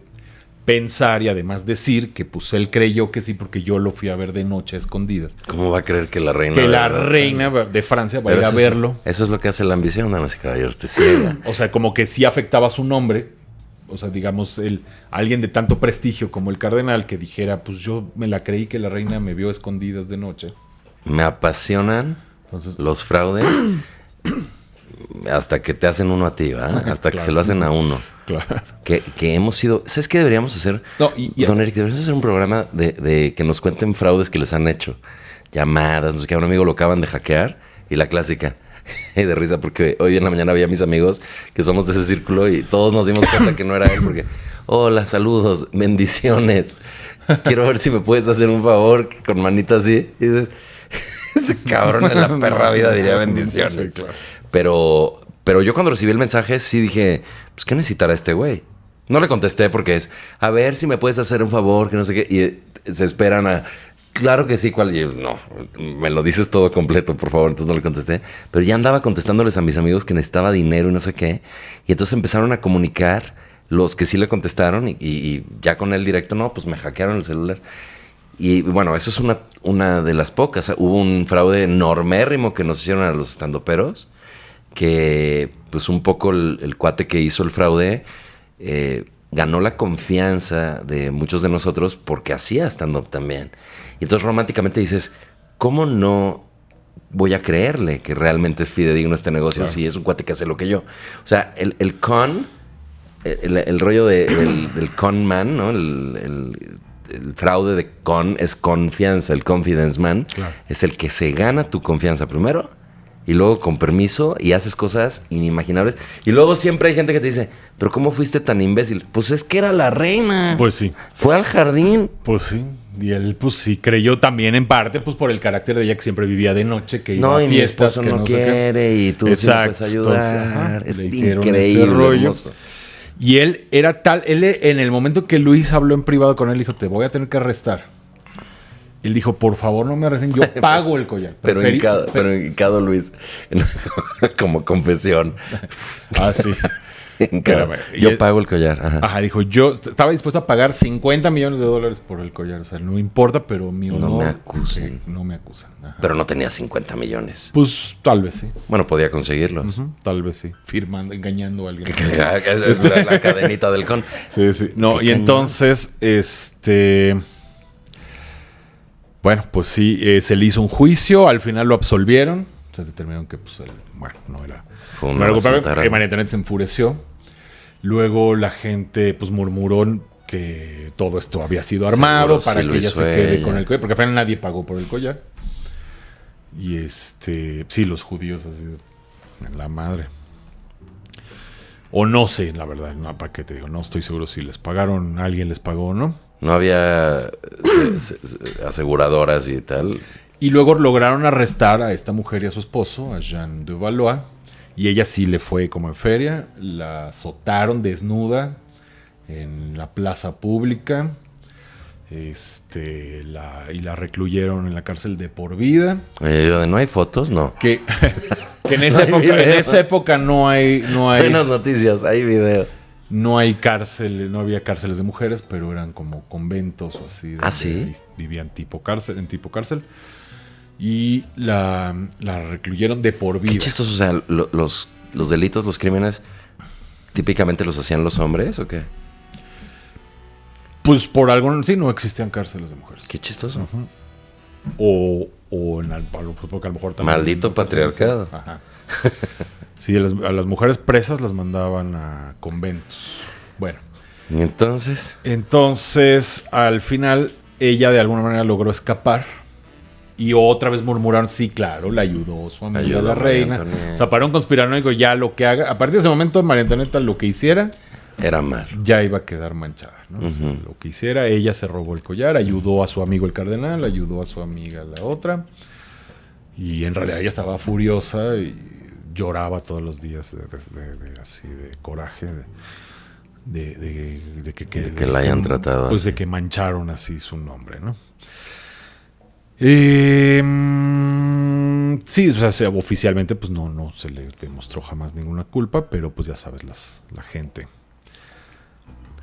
pensar y además decir que pues él creyó que sí porque yo lo fui a ver de noche a escondidas? ¿Cómo va a creer que la reina... Que la reina de Francia va a ir a verlo. Eso es lo que hace la ambición, damas y caballeros, te ciega. O sea, como que sí afectaba su nombre. O sea, digamos, alguien de tanto prestigio como el cardenal que dijera, pues yo me la creí que la reina me vio a escondidas de noche. Me apasionan los fraudes hasta que te hacen uno a ti, ¿verdad? Hasta que se lo hacen a uno. Claro. Que hemos sido... ¿Sabes qué deberíamos hacer? No, Don Eric, deberíamos hacer un programa de que nos cuenten fraudes que les han hecho. Llamadas, no sé qué, a un amigo lo acaban de hackear y la clásica. Y de risa porque hoy en la mañana había mis amigos que somos de ese círculo y todos nos dimos cuenta que no era él porque... Hola, saludos, bendiciones. Quiero ver si me puedes hacer un favor con manita así. Y dices, ese cabrón en la perra vida diría bendiciones. Sí, claro. Pero yo cuando recibí el mensaje sí dije, pues ¿qué necesitará este güey? No le contesté porque es, a ver si me puedes hacer un favor, que no sé qué. Y se esperan a, claro que sí, ¿cuál? Y yo, no, me lo dices todo completo, por favor. Entonces no le contesté. Pero ya andaba contestándoles a mis amigos que necesitaba dinero y no sé qué. Y entonces empezaron a comunicar los que sí le contestaron y ya con él directo, no, pues me hackearon el celular. Y bueno, eso es una de las pocas. Hubo un fraude enormérrimo que nos hicieron a los estandoperos, que pues un poco el cuate que hizo el fraude ganó la confianza de muchos de nosotros porque hacía stand-up también. Y entonces románticamente dices, ¿cómo no voy a creerle que realmente es fidedigno este negocio si es un cuate que hace lo que yo? O sea, el rollo del con man, ¿no? El fraude de es confianza, el confidence man, claro, es el que se gana tu confianza primero y luego con permiso y haces cosas inimaginables. Y luego siempre hay gente que te dice, ¿pero cómo fuiste tan imbécil? Pues es que era la reina. Pues sí. Fue al jardín. Pues sí. Y él, pues sí, creyó también en parte, pues por el carácter de ella que siempre vivía de noche, que iba a fiestas, que no quiere y tú sí puedes ayudar. Entonces, es increíble, hermoso. Y él era tal, en el momento que Luis habló en privado con él, dijo, te voy a tener que arrestar. Él dijo, por favor no me arresten, yo pago el collar. Pero hincado Luis, como confesión. Ah, sí. Espérame. Yo pago el collar. Ajá. Ajá, dijo, yo estaba dispuesto a pagar $50 millones por el collar. O sea, no importa, pero mi honor... No me acusen. No me acusan. Ajá. Pero no tenía 50 millones. Pues tal vez sí. Bueno, podía conseguirlos. Tal vez sí. Firmando, engañando a alguien. Es la cadenita del con. Sí, sí. No, y entonces, bueno, pues sí, se le hizo un juicio. Al final lo absolvieron. Se determinaron que, pues, no era... Fue No una era culpable. basura. María Antonieta se enfureció. Luego la gente, pues, murmuró que todo esto había sido armado Seguro para sí lo que ella hizo se quede ella. con el collar. Porque al final nadie pagó por el collar. Y sí, los judíos así, la madre. O no sé, la verdad, no, ¿para qué te digo? No estoy seguro si les pagaron, alguien les pagó o no. No había aseguradoras y tal. Y luego lograron arrestar a esta mujer y a su esposo, a Jean de Valois. Y ella sí le fue como en feria. La azotaron desnuda en la plaza pública. Y la recluyeron en la cárcel de por vida. Oye, ¿no hay fotos? No. Que en esa época no hay Buenas noticias, hay video. no hay cárcel, no había cárceles de mujeres, pero eran como conventos o así. Ah, ¿sí? Vivían en tipo cárcel. Y la recluyeron de por vida. Qué chistoso, o sea, los delitos, los crímenes, típicamente los hacían los hombres, ¿o qué? Pues por algo, sí, no existían cárceles de mujeres. Qué chistoso. O porque a lo mejor también... Maldito patriarcado. Ajá. Sí, a las mujeres presas las mandaban a conventos. Bueno. ¿Y entonces? Entonces, al final, ella de alguna manera logró escapar. Y otra vez murmuraron, sí, claro, le ayudó su amiga Ayudó la a María reina. Antonieta. O sea, para un conspiranoico, ya lo que haga... A partir de ese momento, María Antonieta lo que hiciera... Era mal. ya iba a quedar manchada, ¿no? O sea, lo que hiciera, ella se robó el collar, ayudó a su amigo el cardenal, ayudó a su amiga la otra, y en realidad ella estaba furiosa y lloraba todos los días así de coraje, de que la hayan tratado pues así. de que mancharon así su nombre, ¿no? Sí, o sea, oficialmente pues no se le demostró jamás ninguna culpa, pero pues ya sabes, la gente,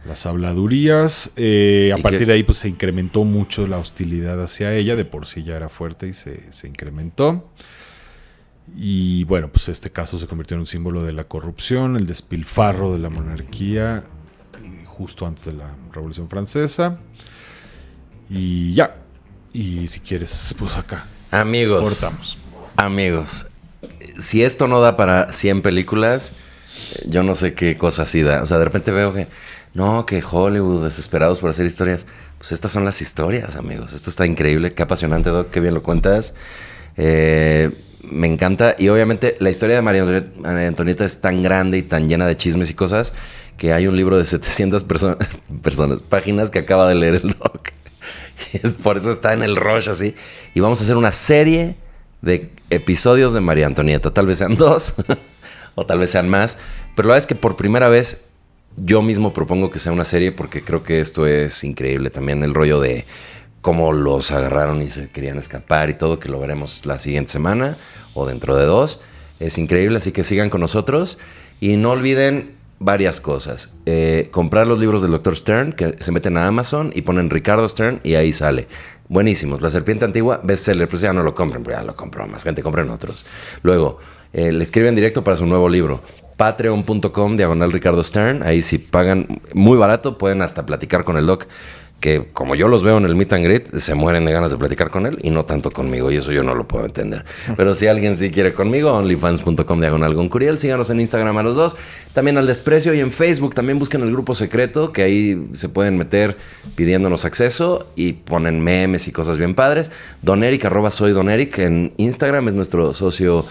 las habladurías, a partir de ahí pues se incrementó mucho la hostilidad hacia ella, de por sí ya era fuerte y se incrementó. Y bueno, pues este caso se convirtió en un símbolo de la corrupción, el despilfarro de la monarquía, justo antes de la Revolución Francesa. Y ya. Y si quieres, pues acá. Amigos. Cortamos. Amigos. Si esto no da para 100 películas, yo no sé qué cosa así da. O sea, de repente veo que Hollywood, desesperados por hacer historias. Pues estas son las historias, amigos. Esto está increíble. Qué apasionante, Doc. Qué bien lo cuentas. Me encanta. Y obviamente la historia de María Antonieta es tan grande y tan llena de chismes y cosas que hay un libro de 700 páginas que acaba de leer el Doc. Por eso está en el rush así. Y vamos a hacer una serie de episodios de María Antonieta. Tal vez sean 2 o tal vez sean más. Pero la verdad es que por primera vez yo mismo propongo que sea una serie porque creo que esto es increíble. También el rollo de cómo los agarraron y se querían escapar y todo, que lo veremos la siguiente semana o dentro de 2. Es increíble, así que sigan con nosotros. Y no olviden varias cosas. Comprar los libros del Dr. Stern, que se meten a Amazon y ponen Ricardo Stern y ahí sale. Buenísimos. La Serpiente Antigua, bestseller, pues ya no lo compren, pero ya lo compró más gente, compren otros. Luego, le escriben directo para su nuevo libro. Patreon.com/Ricardo Stern. Ahí si pagan muy barato, pueden hasta platicar con el Doc, que como yo los veo en el Meet and Greet, se mueren de ganas de platicar con él y no tanto conmigo, y eso yo no lo puedo entender. Pero si alguien sí quiere conmigo, onlyfans.com/Goncuriel. Síganos en Instagram a los dos, también al Desprecio, y en Facebook también busquen el grupo secreto, que ahí se pueden meter pidiéndonos acceso y ponen memes y cosas bien padres. Doneric, @soydoneric en Instagram, es nuestro socio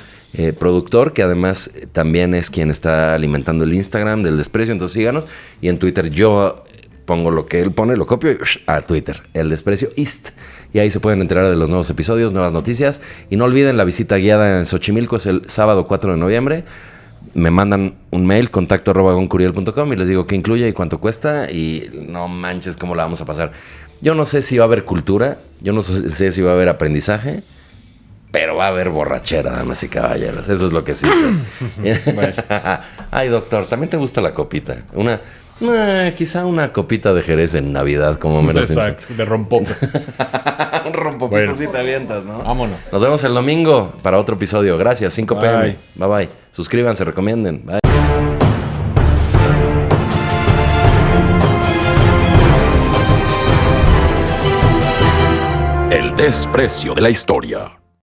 productor, que además también es quien está alimentando el Instagram del Desprecio, entonces síganos. Y en Twitter yo pongo lo que él pone, lo copio y a Twitter, el Desprecio East. Y ahí se pueden enterar de los nuevos episodios, nuevas noticias. Y no olviden la visita guiada en Xochimilco, es el sábado 4 de noviembre. Me mandan un mail, contacto@goncuriel.com, y les digo qué incluye y cuánto cuesta. Y no manches cómo la vamos a pasar. Yo no sé si va a haber cultura, yo no sé si va a haber aprendizaje, pero va a haber borrachera, damas y caballeros. Eso es lo que sí sé. Bueno. Ay, doctor, ¿también te gusta la copita? Quizá una copita de Jerez en Navidad, como Homero Simpson. Exacto, de rompope. Un rompopito Bueno. si te avientas, ¿no? Vámonos. Nos vemos el domingo para otro episodio. Gracias, 5 p.m. Bye. Bye bye. Suscríbanse, recomienden. Bye. El desprecio de la historia.